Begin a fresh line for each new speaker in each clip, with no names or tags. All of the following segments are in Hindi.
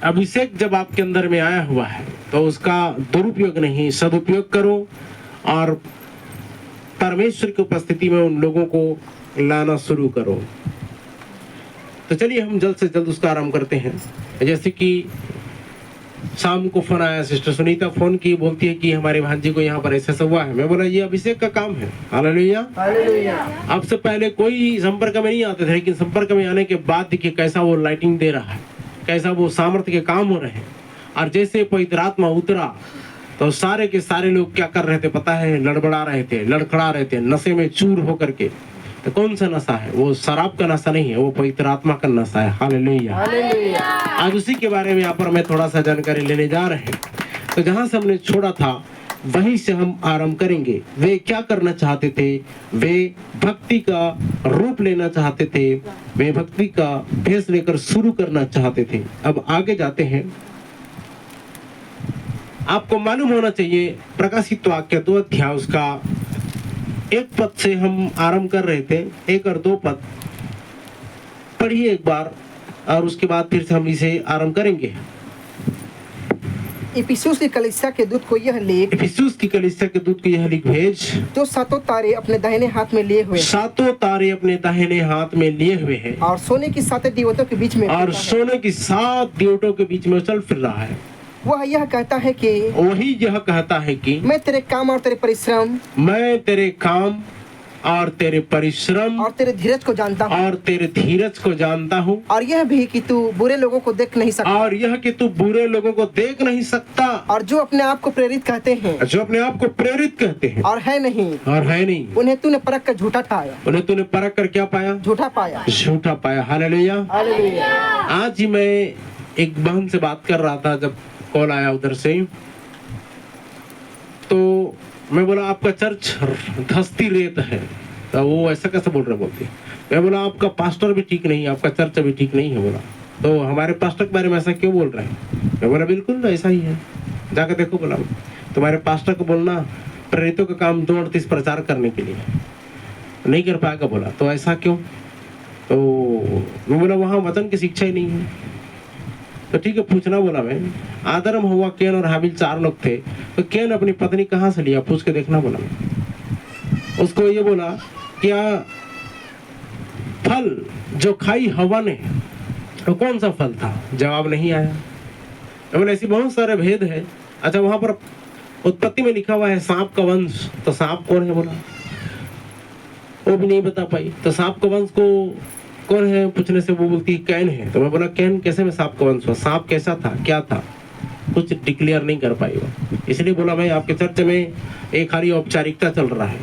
अभिषेक जब आपके अंदर में आया हुआ है तो उसका दुरुपयोग नहीं, सदुपयोग करो और परमेश्वर की उपस्थिति में उन लोगों को लाना शुरू करो। तो चलिए हम जल्द से जल्द उसका आरंभ करते हैं। जैसे कि शाम को फोन आया, सिस्टर सुनीता फोन की, बोलती है कि हमारे भांजी को यहाँ पर ऐसा हुआ है। मैं बोला ये अभिषेक का काम है। Hallelujah hallelujah. अब से पहले कोई संपर्क में नहीं आते थे, लेकिन संपर्क में आने के बाद देखिए कैसा वो लाइटिंग दे रहा है, कैसा वो सामर्थ्य के काम हो रहे हैं। और जैसे पवित्र आत्मा उतरा तो सारे के सारे लोग क्या कर रहे थे पता है? लड़बड़ा रहे थे, लड़खड़ा रहे थे, नशे में चूर होकर के। तो कौन सा नशा है? वो शराब का नशा नहीं है, वो पवित्र आत्मा का नशा है। Hallelujah hallelujah. आज उसी के बारे में यहाँ पर मैं थोड़ा सा जानकारी लेने जा रहे हैं। तो जहाँ से हमने छोड़ा था वहीं से हम आरंभ करेंगे। वे क्या करना चाहते थे? वे भक्ति का रूप लेना चाहते थे, वे भक्ति का भेष लेकर शुरू करना चाहते थे। अब आगे जाते हैं। आपको मालूम होना चाहिए प्रकाशित वाक्य 2 अध्याय उसका 1 पद से हम आरंभ कर रहे थे। 1 और 2 पद पढ़िए एक बार और उसके बाद फिर से हम इसे आरंभ करेंगे।
इफिसुस की कलीसिया के दूत को यह लिख,
इफिसुस की कलीसिया के दूत को यह लिख भेज,
जो 7 तारे अपने दाहिने हाथ में लिए हुए,
7 तारे अपने दाहिने हाथ में लिए हुए हैं,
और सोने की 7 दीवटों के बीच में,
और सोने की 7 दीवटों के बीच में चल फिर रहा है।
वह यह कहता है कि
मैं तेरे काम और तेरे काम और तेरे परिश्रम
और तेरे धीरज को जानता हूँ, और यह भी कि तू बुरे लोगों को देख नहीं सकता, और जो अपने आप को प्रेरित कहते हैं और है नहीं, उन्हें तूने परख कर झूठा
क्या पाया? झूठा पाया। Hallelujah hallelujah. आज ही मैं एक बहन से बात कर रहा था, जब कॉल आया उधर से, तो मैं बोला आपका चर्च धस्ती रेत है। तो वो ऐसा कैसे बोल रहे बोलती। मैं बोला आपका पास्टर भी ठीक नहीं है, आपका चर्च भी ठीक नहीं है। बोला तो हमारे पास्टर के बारे में ऐसा क्यों बोल रहे हैं? मैं बोला बिल्कुल ऐसा ही है, जाकर देखो। बोला तुम्हारे पास्टर को बोलना प्रेरितों का काम 2:38 प्रचार करने के लिए नहीं कर पाएगा। बोला तो ऐसा क्यों? तो मैं बोला वहाँ वचन की शिक्षा ही नहीं है। तो ठीक है पूछना। बोला मैं आदम हुआ कैन और हाबिल 4 लोग थे, तो कैन अपनी पत्नी कहाँ से लिया? पूछ के देखना। बोला मैं उसको ये बोला क्या फल जो खाई हवा ने तो कौन सा फल था? जवाब नहीं आया। तो बोले ऐसी बहुत सारे भेद है। अच्छा वहां पर उत्पत्ति में लिखा हुआ है सांप का वंश, तो सांप कौन है? बोला वो भी नहीं बता पाई। तो सांप का वंश को कौन है पूछने से वो बोलती है कैन है। तो मैं बोला कैन कैसे में सांप का वंश हुआ? सांप कैसा था, क्या था? कुछ डिक्लेयर नहीं कर पाई वो। इसलिए बोला मैं आपके चर्च में एक खाली औपचारिकता चल रहा है,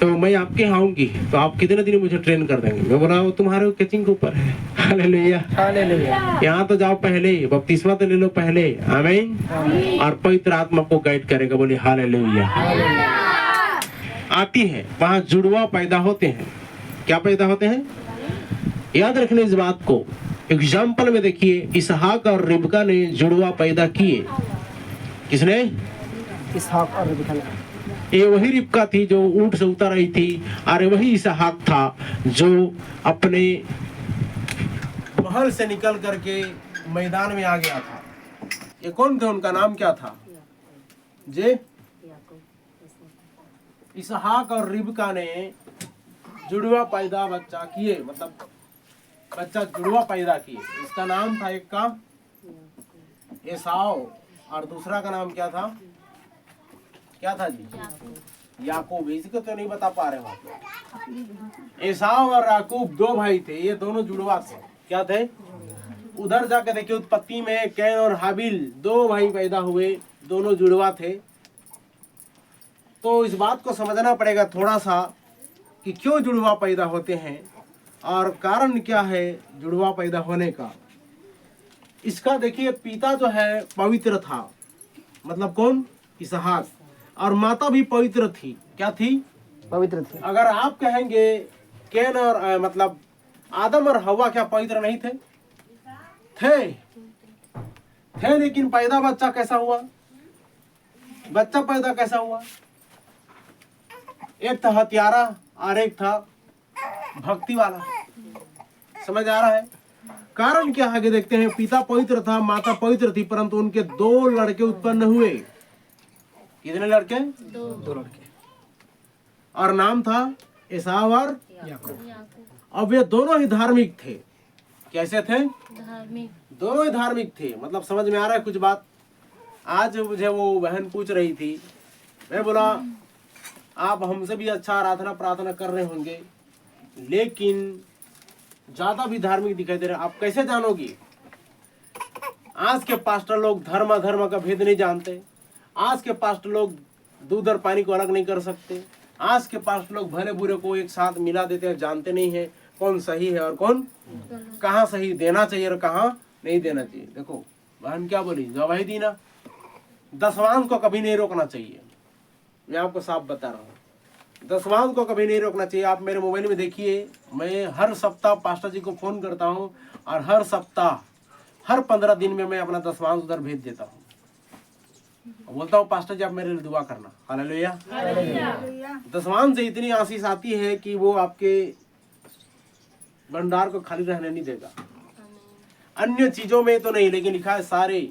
तो मैं आपके यहाँ आऊंगी तो आप कितने दिन मुझे ट्रेन कर देंगे? मैं बोला वो तुम्हारे कैचिंग के ऊपर है। Hallelujah hallelujah. यहाँ तो जाओ पहले, बपतिस्मा तो ले लो पहले। आमीन। और पवित्र आत्मा को गाइड करेगा। बोले हालेलुया। आती है वहां जुड़वा पैदा होते हैं। क्या पैदा होते हैं? याद रखने इस बात को। एग्जाम्पल में देखिए इसहाक और रिबका ने जुड़वा पैदा किए। किसने?
इसहाक और रिबका ने।
ये वही रिबका थी जो ऊंट से उतर रही थी, अरे वही इसहाक था जो अपने महल से निकल करके मैदान में आ गया था। ये कौन थे? उनका नाम क्या था? जे इसहाक और रिबका ने जुड़वा पैदा बच्चा किए, मतलब बच्चा जुड़वा पैदा किए। इसका नाम था, एक का एसाव और दूसरा का नाम क्या था? क्या था जी? याकूब। इसको तो नहीं बता पा रहे हो आप। एसाव और याकूब 2 भाई थे, ये दोनों जुड़वा थे। क्या थे? उधर जाके देखिए उत्पत्ति में कैन और हाबिल 2 भाई पैदा हुए, दोनों जुड़वा थे। तो इस बात को समझना पड़ेगा थोड़ा सा कि क्यों जुड़वा पैदा होते हैं और कारण क्या है जुड़वा पैदा होने का। इसका देखिए पिता जो है पवित्र था, मतलब कौन? इसहाक। और माता भी पवित्र थी। क्या थी?
पवित्र थी।
अगर आप कहेंगे कैन और मतलब आदम और हवा क्या पवित्र नहीं थे? थे लेकिन पैदा बच्चा कैसा हुआ? बच्चा पैदा कैसा हुआ? एक था हत्यारा और एक था भक्ति वाला। समझ आ रहा है? कारण क्या आगे देखते हैं। पिता पवित्र था, माता पवित्र थी, परंतु उनके 2 लड़के उत्पन्न हुए। कितने लड़के?
2 लड़के।
और नाम था एसाव और
याकूब।
अब ये दोनों ही धार्मिक थे। कैसे थे?
धार्मिक।
दोनों ही धार्मिक थे। मतलब समझ में आ रहा है कुछ बात? आज मुझे वो बहन पूछ रही थी, मैं बोला आप हमसे भी अच्छा आराधना प्रार्थना कर रहे होंगे, लेकिन ज्यादा भी धार्मिक दिखाई दे रहे, आप कैसे जानोगी? आज के पास्टर लोग धर्म धर्म का भेद नहीं जानते। आज के पास्टर लोग दूध और पानी को अलग नहीं कर सकते। आज के पास्टर लोग भले बुरे को एक साथ मिला देते हैं, जानते नहीं है कौन सही है और कौन कहाँ सही देना चाहिए और कहाँ नहीं देना चाहिए। देखो बहन क्या बोली, गवाही दी ना, दसवांश को कभी नहीं रोकना चाहिए। मैं आपको साफ बता रहा हूँ, दसवांश को कभी नहीं रोकना चाहिए। आप मेरे मोबाइल में देखिए, मैं हर सप्ताह पास्टर जी को फोन करता हूँ और हर सप्ताह हर 15 दिन में मैं अपना दसवांश उधर भेज देता हूँ। बोलता हूँ पास्टर जी आप मेरे लिए दुआ करना। हालेलुया। दसवांश से इतनी आशीष आती है कि वो आपके भंडार को खाली रहने नहीं देगा। अन्य चीजों में तो नहीं, लेकिन लिखा है सारे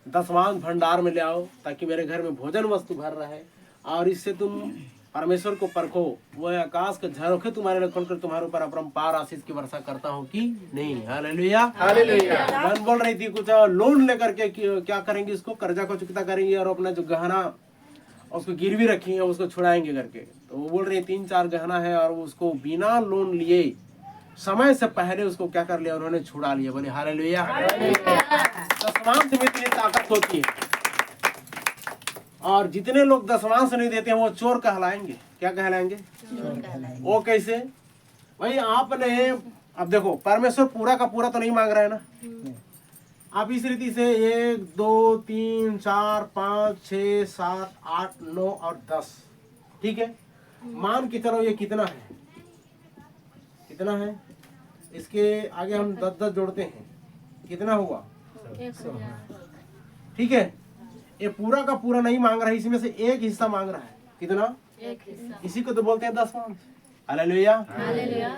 दसवांश भंडार में ले आओ ताकि मेरे घर में भोजन वस्तु भर रहे और इससे तुम परमेश्वर को परखो। वह आकाश के झरोखे तुम्हारे लिए खोलकर तुम्हारे ऊपर अपरंपार आशीष की वर्षा करता हूँ कि नहीं। हालेलुया। हालेलुया। बहन बोल रही थी कुछ लोन लेकर के क्या करेंगे, इसको कर्जा को चुकता करेंगे और अपना जो गहना उसको गिरवी रखी है उसको छुड़ाएंगे करके। तो वो बोल रही 3-4 गहना है और उसको बिना लोन लिए समय से पहले उसको क्या कर लिया, उन्होंने छुड़ा लिया। बोले हालेलुया। दसवांश में इतनी ताकत होती है और जितने लोग दसवांश नहीं देते हैं वो चोर कहलाएंगे। क्या कहलाएंगे? वो कैसे भाई? आपने अब देखो परमेश्वर पूरा का पूरा तो नहीं मांग रहा है ना। आप इस रीति से 1 2 3 4 5 6 7 8 9 और 10, ठीक है, मान के चलो ये कितना है, कितना है? इसके आगे हम 10-10 जोड़ते हैं, कितना हुआ?
1000।
ठीक है, ये पूरा का पूरा नहीं मांग रहा है, इसमें से एक हिस्सा मांग रहा है। कितना?
एक हिस्सा।
इसी को तो बोलते हैं दसवांश। हालेलुया।
हालेलुया।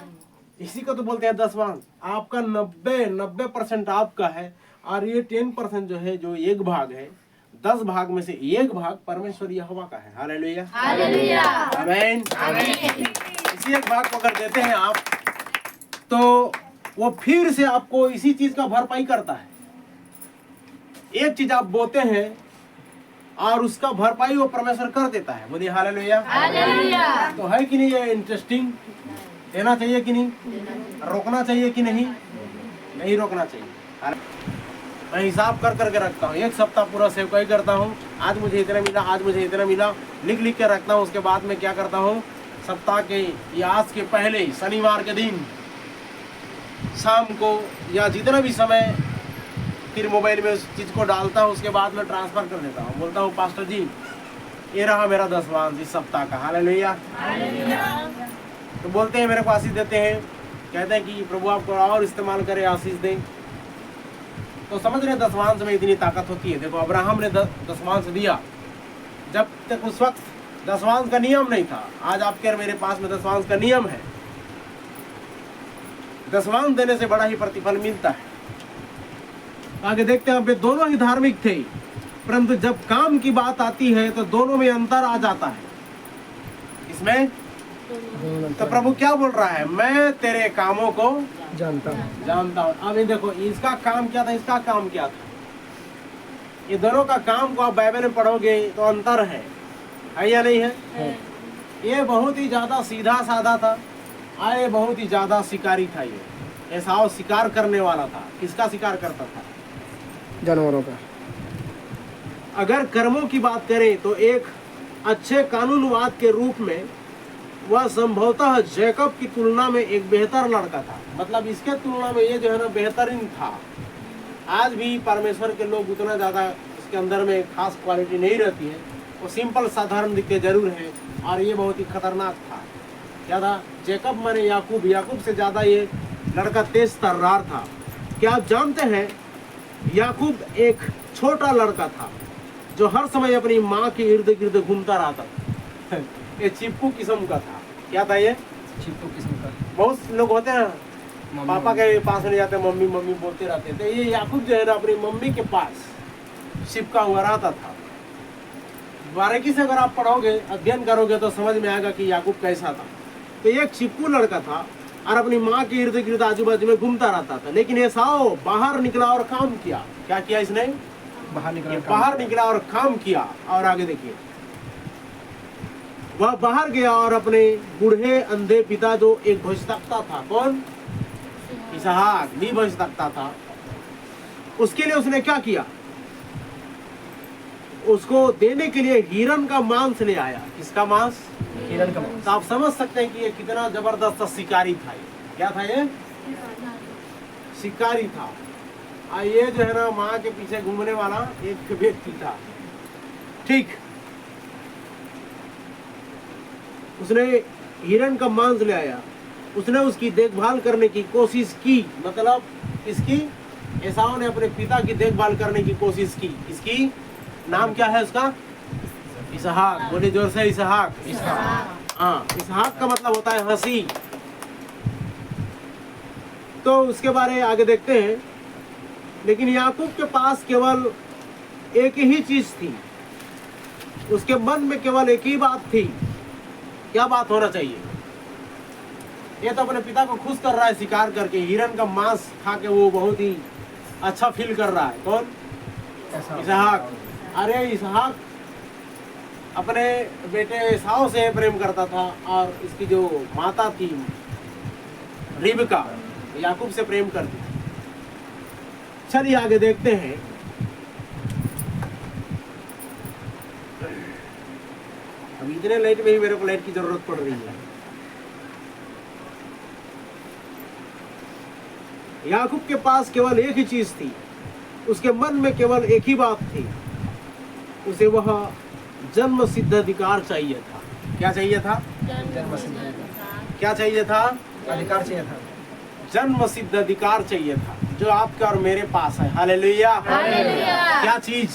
इसी को तो बोलते हैं दसवांश। आपका 90% आपका है और ये 10% जो है, जो 1 भाग है, 10 भाग में से 1 भाग परमेश्वर यहोवा का है। हालेलुया।
हालेलुया।
आमीन। इसी 1 भाग को अगर देते हैं आप तो वो फिर से आपको इसी चीज का भरपाई करता है। एक चीज आप बोते हैं और उसका भरपाई वो परमेश्वर कर देता है। बोलिए हालेलुया।
हालेलुया।
तो है कि नहीं ये इंटरेस्टिंग? देना चाहिए कि नहीं? रोकना चाहिए कि नहीं? नहीं रोकना चाहिए। मैं हिसाब कर करके रखता हूँ, 1 सप्ताह पूरा सेवकाई करता हूँ। आज मुझे इतना मिला, आज मुझे इतना मिला, लिख के रखता हूँ। उसके बाद में क्या करता हूँ, सप्ताह के या आज के पहले शनिवार के दिन शाम को या जितना भी समय फिर मोबाइल में उस चीज़ को डालता हूँ। उसके बाद में ट्रांसफ़र कर देता हूँ, बोलता हूँ पास्टर जी ये रहा मेरा दसवांश इस सप्ताह का। हालेलुया। तो बोलते हैं, मेरे को आशीष देते हैं, कहते हैं कि प्रभु आपको और इस्तेमाल करे, आशीष दें। तो समझ रहे दसवांश में इतनी ताकत होती है। देखो अब्राहम ने दसवांश दिया, जब तक उस वक्त दसवांश का नियम नहीं था। आज आपके और मेरे पास में दसवांश का नियम है। दसवांश देने से बड़ा ही प्रतिफल मिलता है। आगे देखते हैं, वे दोनों ही धार्मिक थे, परंतु जब काम की बात आती है तो दोनों में अंतर आ जाता है। इसमें तो प्रभु क्या बोल रहा है, मैं तेरे कामों को जानता हूँ। अब ये देखो, इसका काम क्या था, इसका काम क्या था। ये दोनों का काम को आप बाइबल में पढ़ोगे तो अंतर है या नहीं है? ये बहुत ही ज्यादा सीधा साधा था, ये बहुत ही ज्यादा शिकारी था। ये एसाव शिकार करने वाला था। किसका शिकार करता था?
जानवरों का।
अगर कर्मों की बात करें तो एक अच्छे कानूनवाद के रूप में वह संभवतः जैकब की तुलना में एक बेहतर लड़का था। मतलब इसके तुलना में ये जो है ना बेहतरीन था। आज भी परमेश्वर के लोग उतना ज़्यादा इसके अंदर में खास क्वालिटी नहीं रहती है, वो सिंपल साधारण दिखते जरूर है। और ये बहुत ही खतरनाक था। क्या था? जैकब माने याकूब। याकूब से ज़्यादा ये लड़का तेज तर्रार था। क्या आप जानते हैं, याकूब एक छोटा लड़का था जो हर समय अपनी माँ के इर्द गिर्द घूमता रहता था। ये चिप्पू किस्म का था। क्या था ये?
चिप्पू किस्म का।
बहुत लोग होते हैं पापा के पास नहीं जाते, मम्मी मम्मी बोलते रहते थे। ये याकूब जो है ना अपनी मम्मी के पास चिपका हुआ रहता था। बारीकी से अगर आप पढ़ोगे, अध्ययन करोगे तो समझ में आएगा कि याकूब कैसा था। तो ये एक चिपकू लड़का था और अपनी माँ के इर्द गिर्द आजू बाजू में घूमता रहता था। लेकिन एसाव बाहर निकला और काम किया। क्या किया इसने? बाहर निकला और काम किया। और आगे देखिए, वह बाहर गया और अपने बूढ़े अंधे पिता जो एक भविष्यवक्ता था, कौन? इसहाक भी भविष्यवक्ता था, उसके लिए उसने क्या किया? उसको देने के लिए हिरन का मांस ले आया। किसका मांस? हिरन का मांस। तो आप समझ सकते हैं कि ये कितना जबरदस्त शिकारी था। ये क्या था? ये शिकारी था। और ये जो है ना माँ के पीछे घूमने वाला एक व्यक्ति था। ठीक, उसने हिरन का मांस ले आया, उसने उसकी देखभाल करने की कोशिश की। मतलब इसकी एसाव ने अपने पिता की देखभाल करने की कोशिश की। इसकी नाम क्या है उसका? इसहाक। बोले जोर से, इसहाक। हाँ, इसहाक का मतलब होता है हंसी। तो उसके बारे आगे देखते हैं। लेकिन याकूब के पास केवल एक ही चीज थी, उसके मन में केवल एक ही बात थी। क्या बात होना चाहिए? ये तो अपने पिता को खुश कर रहा है शिकार करके, हिरन का मांस खा के वो बहुत ही अच्छा फील कर रहा है। कौन? इसहाक। अरे इसहाक अपने बेटे एसाव से प्रेम करता था और इसकी जो माता थी रिबका, याकूब से प्रेम करती थी। चलिए आगे देखते हैं। अब इतने लाइट में ही मेरे को लाइट की जरूरत पड़ रही है। याकूब के पास केवल एक ही चीज थी, उसके मन में केवल एक ही बात थी, उसे वह जन्म सिद्ध अधिकार चाहिए था। क्या चाहिए था? क्या चाहिए था? अधिकार चाहिए था। जन्म सिद्ध अधिकार चाहिए था जो आपका और मेरे पास है। हालेलुया। क्या चीज?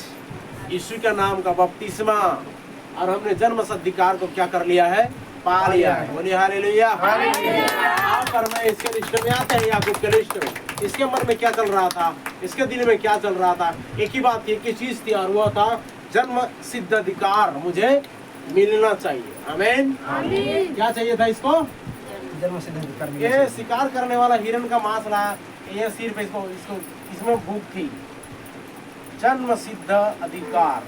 यीशु का नाम का बपतिस्मा। और हमने जन्म सिद्ध अधिकार को क्या कर लिया है? पा लिया है। बोलिए हालेलुया। आप और मैं इसके लिस्ट में आते हैं, याकूब के लिस्ट में। इसके मन में क्या चल रहा था? इसके दिल में क्या चल रहा था? एक ही बात थी, एक ही चीज थी, और वह था जन्म सिद्ध अधिकार मुझे मिलना चाहिए। आमीन। क्या चाहिए था इसको? जन्म सिद्ध अधिकार। ये शिकार करने वाला हिरन का मांस लाया, ये सिर्फ इसको इसमें भूख थी। जन्म सिद्ध अधिकार।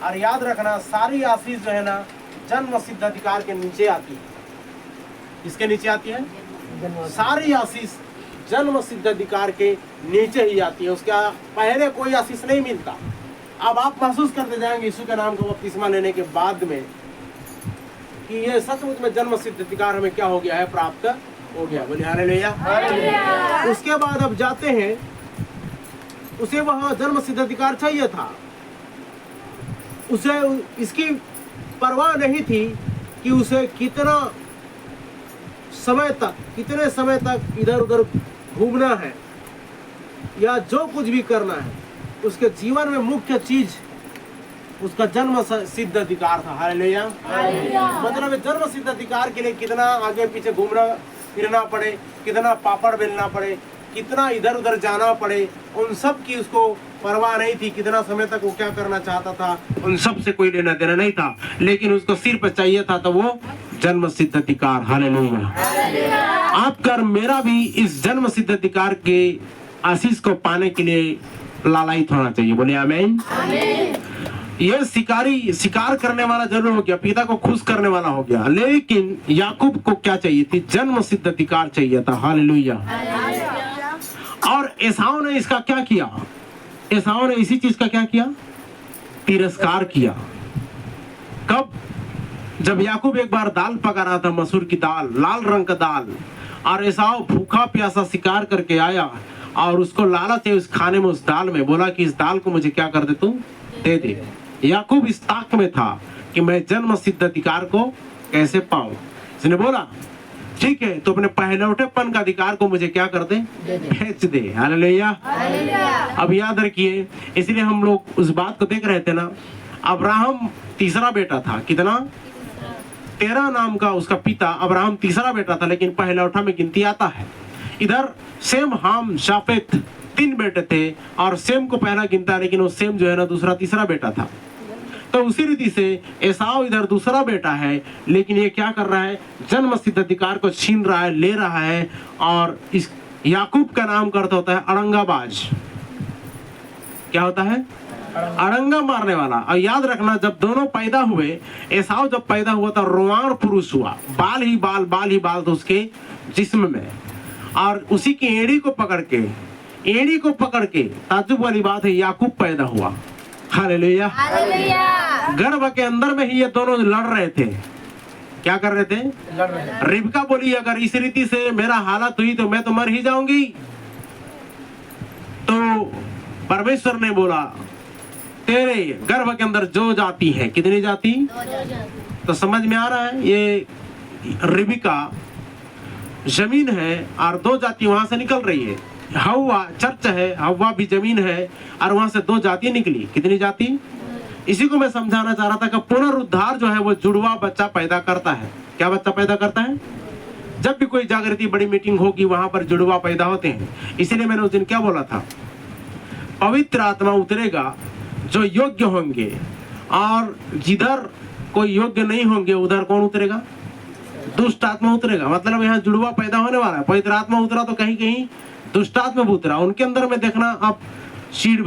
और याद रखना, सारी आशीष जो है ना जन्म सिद्ध अधिकार के नीचे आती है। किसके नीचे आती है? सारी आशीष जन्म सिद्ध अधिकार के नीचे ही आती है, उसका पहले कोई आशीष नहीं मिलता। अब आप महसूस करते जाएंगे यीशु के नाम को बपतिस्मा लेने के बाद में कि ये सचमुच में जन्म सिद्ध अधिकार हमें क्या हो गया है? प्राप्त हो गया। बोलिए हालेलुया। उसके बाद अब जाते हैं, उसे वह जन्म सिद्ध अधिकार चाहिए था। उसे इसकी परवाह नहीं थी कि उसे कितने समय तक इधर उधर घूमना है या जो कुछ भी करना है। उसके जीवन में मुख्य चीज उसका जन्म सिद्ध अधिकार था। हालेलुया। मतलब जन्म सिद्ध अधिकार के लिए कितना आगे पीछे घूमना फिरना पड़े, कितना पापड़ बेलना पड़े, कितना इधर उधर जाना पड़े, उन सब की उसको परवाह नहीं थी। कितना समय तक वो क्या करना चाहता था, उन सब से कोई लेना देना नहीं था। लेकिन उसको सिर पर चाहिए था तो वो जन्म सिद्ध अधिकार। हालेलुया। आपका और मेरा भी इस जन्म सिद्ध अधिकार के आशीष को पाने के लिए लालायित होना चाहिए। बोले आमीन। यह शिकार करने वाला जरूर हो गया, पिता को खुश करने वाला हो गया, लेकिन याकूब को क्या चाहिए थी? जन्म सिद्ध अधिकार चाहिए था। हालेलुया। और एसाव ने इसका क्या किया? एसाव ने इसी चीज का क्या किया? तिरस्कार किया। कब? जब याकूब एक बार दाल पका रहा था, मसूर की दाल, लाल रंग का दाल, और एसाव भूखा प्यासा शिकार करके आया और उसको लालच है उस खाने में, उस दाल में, बोला कि इस दाल को मुझे क्या कर दे, तू दे दे। याकूब इस ताक में था कि मैं जन्म सिद्ध अधिकार को कैसे पाऊं। इसने बोला ठीक है, तो अपने पहलौठेपन का अधिकार को मुझे क्या कर दे? भेज दे। हालेलुया। अब याद रखिए, इसलिए हम लोग उस बात को देख रहे थे ना, अब्राहम तीसरा बेटा था। कितना? 13 नाम का उसका पिता अब्राहम तीसरा बेटा था, लेकिन पहलौठा में गिनती आता है। इधर सेम, हाम, जाफेत 3 बेटे थे और सेम को पहला गिनता है, लेकिन वो सेम जो है ना दूसरा तीसरा बेटा था। तो उसी रीति से एसाव इधर दूसरा बेटा है, लेकिन ये क्या कर रहा है, जन्म सिद्ध अधिकार को छीन रहा है, ले रहा है। और इस याकूब का नाम का अर्थ होता है अड़ंगाबाज। क्या होता है? अड़ंगा मारने वाला। और याद रखना, जब दोनों पैदा हुए, एसाव जब पैदा हुआ तो रोआन पुरुष हुआ, बाल ही बाल तो उसके जिस्म में, और उसी की एड़ी को पकड़ के ताज्जुब वाली बात है, याकूब पैदा हुआ। हालेलुया। गर्भ के अंदर में ही ये दोनों लड़ रहे थे। क्या कर रहे थे? रिबका बोली, अगर इस रीति से मेरा हालत हुई तो मैं तो मर ही जाऊंगी। तो परमेश्वर ने बोला, तेरे गर्भ के अंदर जो जाति है, कितनी जाति? तो समझ में आ रहा है, ये रिबका जमीन है और 2 जाति वहां से निकल रही है। हव्वा चर्च है, हव्वा भी जमीन है, और वहां से 2 जाति निकली। कितनी जाति? इसी को मैं समझाना चाह रहा था कि पुनरुद्धार जो है वो जुड़वा बच्चा पैदा करता है। क्या बच्चा पैदा करता है? जब भी कोई जागृति बड़ी मीटिंग होगी वहां पर जुड़वा पैदा होते हैं। इसीलिए मैंने उस दिन क्या बोला था, पवित्र आत्मा उतरेगा जो योग्य होंगे, और जिधर कोई योग्य नहीं होंगे उधर कौन उतरेगा? दुष्ट आत्मा उतरेगा। मतलब यहाँ जुड़वा पैदा होने वाला है। पवित्र आत्मा उतरा तो कहीं कहीं दुष्ट आत्मा भी उतरा। उनके अंदर में देखना आप, चीड़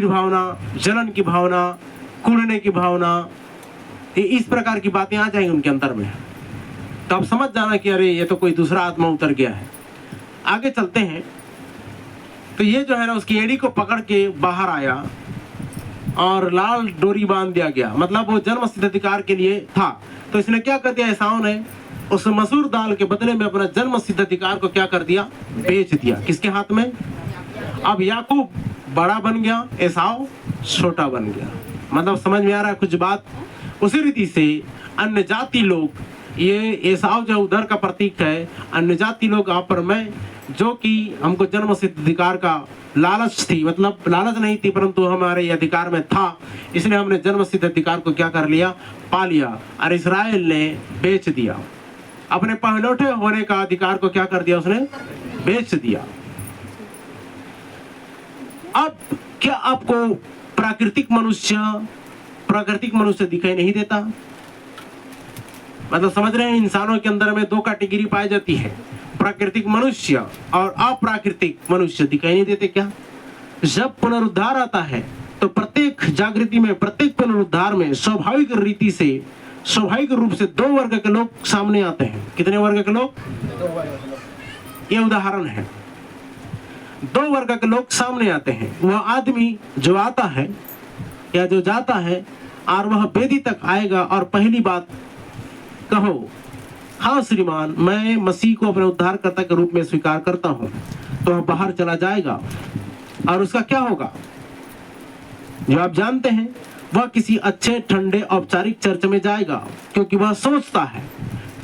भावना, जलन की भावना, कूड़ने की भावना, इस प्रकार की बातें आ जाएंगी उनके अंदर में। तो आप समझ जाना कि अरे ये तो कोई दूसरा आत्मा उतर गया है। आगे चलते हैं। तो ये जो है ना, उसकी एड़ी को पकड़ के बाहर आया और लाल डोरी बांध दिया गया। मतलब वो जन्म सिद्ध अधिकार के लिए था। तो इसने क्या कर दिया, एसाव ने उस मसूर दाल के बदले में अपना जन्म सिद्ध अधिकार को क्या कर दिया? बेच दिया। किसके हाथ में? अब याकूब बड़ा बन गया, एसाव छोटा बन गया। मतलब समझ में आ रहा है कुछ बात? उसी रीति से अन्य जाति लोग, ये एसाव जो उधर का प्रतीक है, अन्य जाति लोग आप पर मैं, जो कि हमको जन्म सिद्ध अधिकार का लालच थी, मतलब लालच नहीं थी परंतु हमारे अधिकार में था, इसलिए हमने जन्म सिद्ध अधिकार को क्या कर लिया? पा लिया। और इस्राएल ने बेच दिया अपने पहलौठे होने का अधिकार को। क्या कर दिया उसने? बेच दिया। अब क्या आपको प्राकृतिक मनुष्य दिखाई नहीं देता? मतलब समझ रहे हैं, इंसानों के अंदर में 2 कैटेगरी पाई जाती है, प्राकृतिक मनुष्य और अप्राकृतिक मनुष्य। दिखाई नहीं देते क्या? जब पुनरुद्धार आता है तो प्रत्येक जागृति में, प्रत्येक पुनरुद्धार में स्वाभाविक रीति से, स्वाभाविक रूप से 2 वर्ग के लोग सामने आते हैं। कितने वर्ग के लोग?
2 वर्ग के लोग।
ये उदाहरण है। 2 वर्ग के लोग सामने आते हैं। वह आदमी जो आता है या जो जाता है और वह वेदी तक आएगा और पहली बात कहो, हाँ श्रीमान, मैं मसीह को अपने उद्धारकर्ता के रूप में स्वीकार करता हूं, तो वह बाहर चला जाएगा। और उसका क्या होगा जो आप जानते हैं? वह किसी अच्छे ठंडे औपचारिक चर्च में जाएगा, क्योंकि वह सोचता है,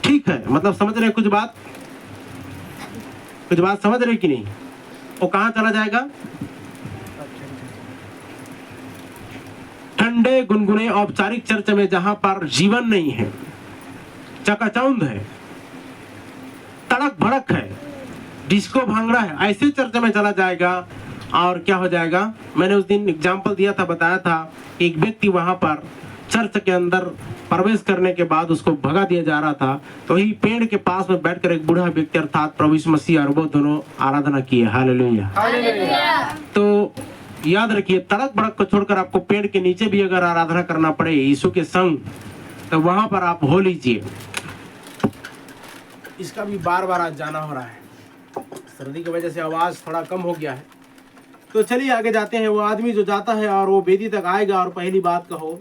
ठीक है, मतलब समझ रहे कुछ बात समझ रहे कि नहीं? वो कहां चला जाएगा? ठंडे गुनगुने औपचारिक चर्च में, जहां पर जीवन नहीं है, चकाचौंध है, तड़क भड़क है, डिस्को भांगड़ा है, ऐसे चर्च में चला जाएगा। और क्या हो जाएगा? मैंने उस दिन एग्जाम्पल दिया था, बताया था, एक व्यक्ति वहां पर चर्च के अंदर प्रवेश करने के बाद उसको भगा दिया जा रहा था, तो वही पेड़ के पास में बैठकर एक बूढ़ा व्यक्ति अर्थात प्रभु यीशु मसीह और वो दोनों आराधना किए। हालेलुया। तो याद रखिए, तड़क भड़क को छोड़कर आपको पेड़ के नीचे भी अगर आराधना करना पड़े यीशु के संग, तो वहां पर आप हो लीजिए। इसका भी बार बार आज जाना हो रहा है, सर्दी की वजह से आवाज थोड़ा कम हो गया है। तो चलिए आगे जाते हैं। वो आदमी जो जाता है और वो वेदी तक आएगा और पहली बात कहो,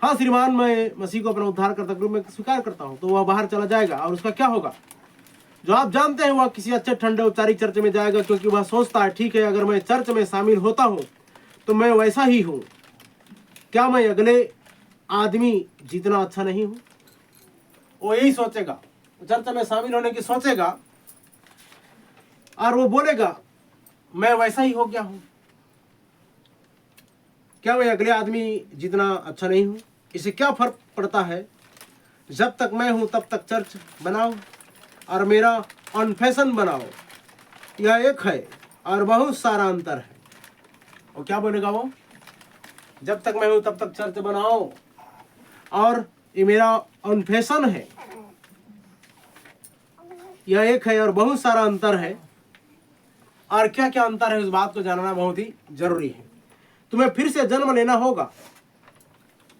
हाँ श्रीमान, मैं मसीह को अपना उद्धारकर्ता के रूप में स्वीकार करता हूँ, तो वह बाहर चला जाएगा। और उसका क्या होगा जो आप जानते हैं? वह किसी अच्छे ठंडे औपचारिक चर्च में जाएगा, क्योंकि वह सोचता है, ठीक है, अगर मैं चर्च में शामिल होता हूँ तो मैं वैसा ही हूँ, क्या मैं अगले आदमी जितना अच्छा नहीं हूँ? वो यही सोचेगा, चर्च में शामिल होने की सोचेगा और वो बोलेगा, मैं वैसा ही हो गया हूं, क्या मैं अगले आदमी जितना अच्छा नहीं हूं? इससे क्या फर्क पड़ता है? जब तक मैं हूं तब तक चर्च बनाओ और मेरा अनफैशन बनाओ, यह एक है और बहुत सारा अंतर है। और क्या बोलेगा वो, जब तक मैं हूं तब तक चर्च बनाओ और ये मेरा अनफैशन है, यह एक है और बहुत सारा अंतर है। और क्या क्या अंतर है उस बात को जानना बहुत ही जरूरी है। तुम्हें फिर से जन्म लेना होगा,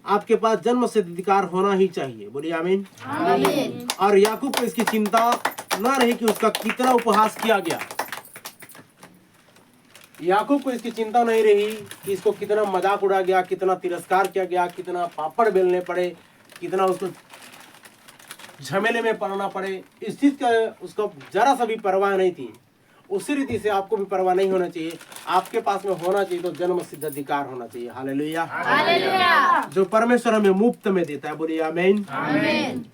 आपके पास जन्म सिद्ध अधिकार होना ही चाहिए। बोलिए आमीन।
आमीन।
और याकूब को इसकी चिंता ना रही कि उसका कितना उपहास किया गया। याकूब को इसकी चिंता नहीं रही कि इसको कितना मजाक उड़ा गया, कितना तिरस्कार किया गया, कितना पापड़ बेलने पड़े, कितना उसको झमेले में पड़ना पड़े। इस चीज का उसको जरा सा भी परवाह नहीं थी। उसी रीति से आपको भी परवाह नहीं होना चाहिए। आपके पास में होना चाहिए तो जन्म सिद्ध अधिकार होना चाहिए। हालेलुया।
हालेलुया।
जो परमेश्वर हमें मुफ्त में देता है। बोलिए आमीन।
आमीन।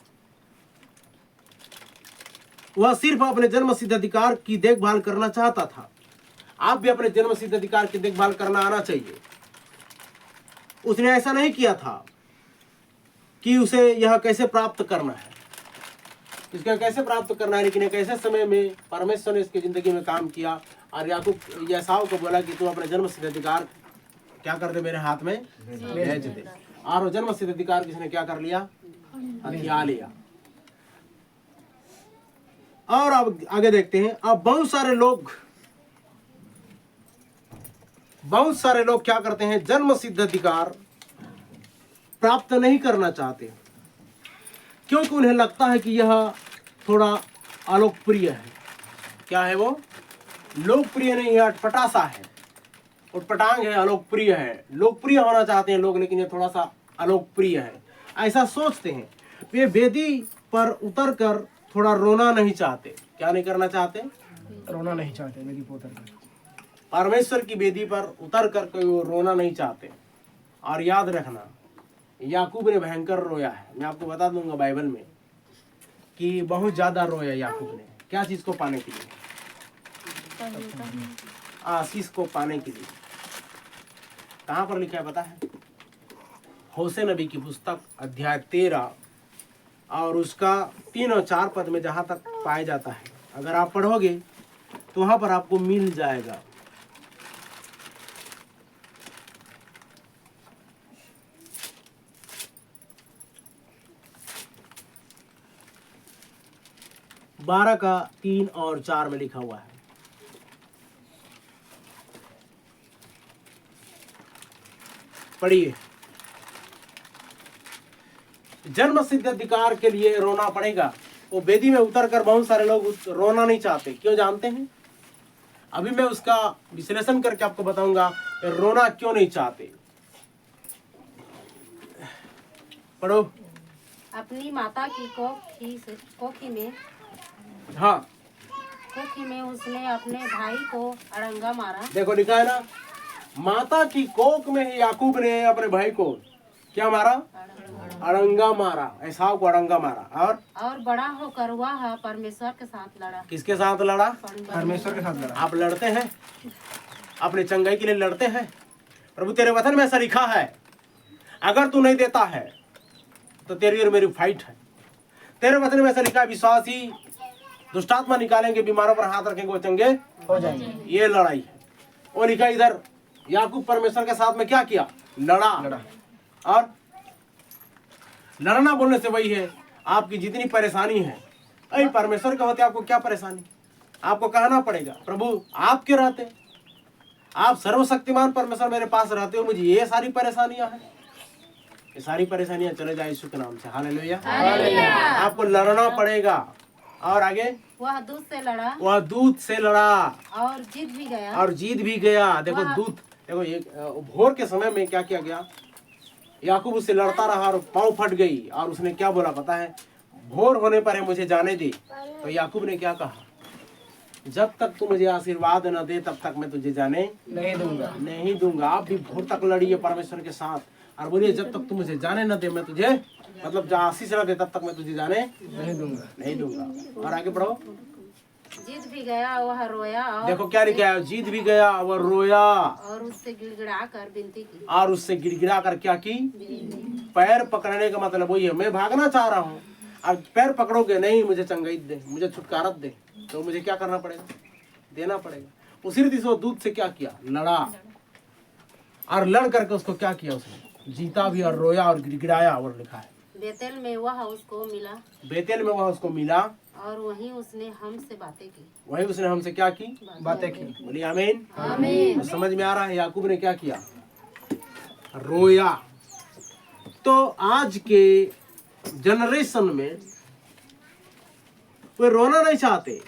वह सिर्फ अपने जन्म सिद्ध अधिकार की देखभाल करना चाहता था। आप भी अपने जन्म सिद्ध अधिकार की देखभाल करना आना चाहिए। उसने ऐसा नहीं किया था कि उसे यह कैसे प्राप्त करना है, इसका कैसे प्राप्त करना है, लेकिन एक ऐसे समय में परमेश्वर ने इसकी जिंदगी में काम किया और याकूब एसाव को बोला कि तू अपने जन्म सिद्ध अधिकार क्या कर दे, मेरे हाथ में भेज दे। और वो जन्म सिद्ध अधिकार किसने क्या कर लिया, हथिया लिया। और अब आगे देखते हैं। अब बहुत सारे लोग क्या करते हैं, जन्म सिद्ध अधिकार प्राप्त नहीं करना चाहते क्योंकि उन्हें लगता है कि यह थोड़ा अलोकप्रिय है। क्या है वो, लोकप्रिय नहीं है, अटपटासा है, उटपटांग है, अलोकप्रिय है। लोकप्रिय होना चाहते हैं लोग, लेकिन ये थोड़ा सा अलोकप्रिय है, ऐसा सोचते हैं। वे वेदी पर उतर कर थोड़ा रोना नहीं चाहते। क्या नहीं करना चाहते,
रोना नहीं चाहते वेदी पर उतर कर।
परमेश्वर की वेदी पर उतर कर कोई वो रोना नहीं चाहते। और याद रखना, याकूब ने भयंकर रोया है। मैं आपको बता दूंगा बाइबल में कि बहुत ज्यादा रोया याकूब ने। क्या चीज को पाने के लिए, आशीष को पाने के लिए। कहां पर लिखा है पता है, होशे नबी की पुस्तक अध्याय 13 और उसका 3 और 4 पद में जहां तक पाया जाता है, अगर आप पढ़ोगे तो वहां पर आपको मिल जाएगा। बारह का 3 और 4 में लिखा हुआ है। पढ़िए। जन्म सिद्ध अधिकार के लिए रोना पड़ेगा। वो वेदी में उतरकर बहुत सारे लोग रोना नहीं चाहते। क्यों जानते हैं? अभी मैं उसका विश्लेषण करके आपको बताऊंगा रोना क्यों नहीं चाहते। पढ़ो।
अपनी माता की कोखी में
हाँ,
कोखी में उसने अपने भाई को अड़ंगा मारा।
देखो लिखा है ना, माता की कोख में ही याकूब ने अपने भाई को क्या मारा, अड़ंगा मारा। एसाव को अड़ंगा मारा।
और बड़ा होकर वह परमेश्वर के साथ लड़ा।
किसके साथ लड़ा?
परमेश्वर के साथ लड़ा।
आप लड़ते हैं, अपने चंगाई के लिए लड़ते हैं। प्रभु तेरे वचन में ऐसा लिखा है, अगर तू नहीं देता है तो तेरी और मेरी फाइट है। तेरे वचन में ऐसा लिखा है, विश्वासी दुष्टात्मा निकालेंगे, बीमारों पर हाथ रखेंगे, वो चंगे
हो जाएंगे।
ये लड़ाई है। वो लिखा इधर, याकूब परमेश्वर के साथ में क्या किया, लड़ा। और लड़ना बोलने से वही है, आपकी जितनी परेशानी है, अरे परमेश्वर के होते आपको क्या परेशानी, आपको कहना पड़ेगा प्रभु आप क्यों रहते, आप सर्वशक्तिमान परमेश्वर मेरे पास रहते हो, मुझे ये सारी परेशानियां हैं। ये सारी परेशानियां चले जाए यीशु के नाम से। हालेलुया। आपको लड़ना पड़ेगा। और आगे,
वह दूत से लड़ा।
वह दूत से लड़ा
और जीत भी गया।
और जीत भी गया। देखो दूत, देखो ये भोर के समय में क्या किया गया, याकूब उससे लड़ता रहा और पांव फट गई। और उसने क्या बोला पता है, भोर होने पर है मुझे जाने दे। तो याकूब ने क्या कहा, जब तक तू मुझे आशीर्वाद न दे तब तक मैं तुझे जाने नहीं दूंगा। आप भी भोर तक लड़िए परमेश्वर के साथ और बोलिए जब तक तू मुझे जाने न दे मैं तुझे, मतलब जब आशीष न दे तब तक मैं तुझे जाने नहीं दूंगा। और आगे बढ़ो।
जीत भी गया वह रोया। और
देखो क्या लिखा है, जीत भी गया वह रोया
और उससे गिड़गिड़ा कर विनती की।
और उससे गिड़गिड़ा कर क्या की, पैर पकड़ने का मतलब वही है, मैं भागना चाह रहा हूँ, अब पैर पकड़ोगे, नहीं मुझे चंगाई दे, मुझे छुटकारा दे, तो मुझे क्या करना पड़ेगा? देना पड़ेगा। उसी रीति से वो दूध से क्या किया? लड़ा, और लड़ करके उसको क्या किया? उसने जीता भी और रोया और गिड़गिड़ाया। और लिखा है
बेतेल में वह उसको मिला,
बेतेल में वह उसको मिला,
और वहीं उसने हमसे बातें की।
वही उसने हमसे क्या की? बातें की। बोलिए आमीन।
आमीन।
तो समझ में आ रहा है याकूब ने क्या किया? रोया। तो आज के जनरेशन में वे रोना नहीं चाहते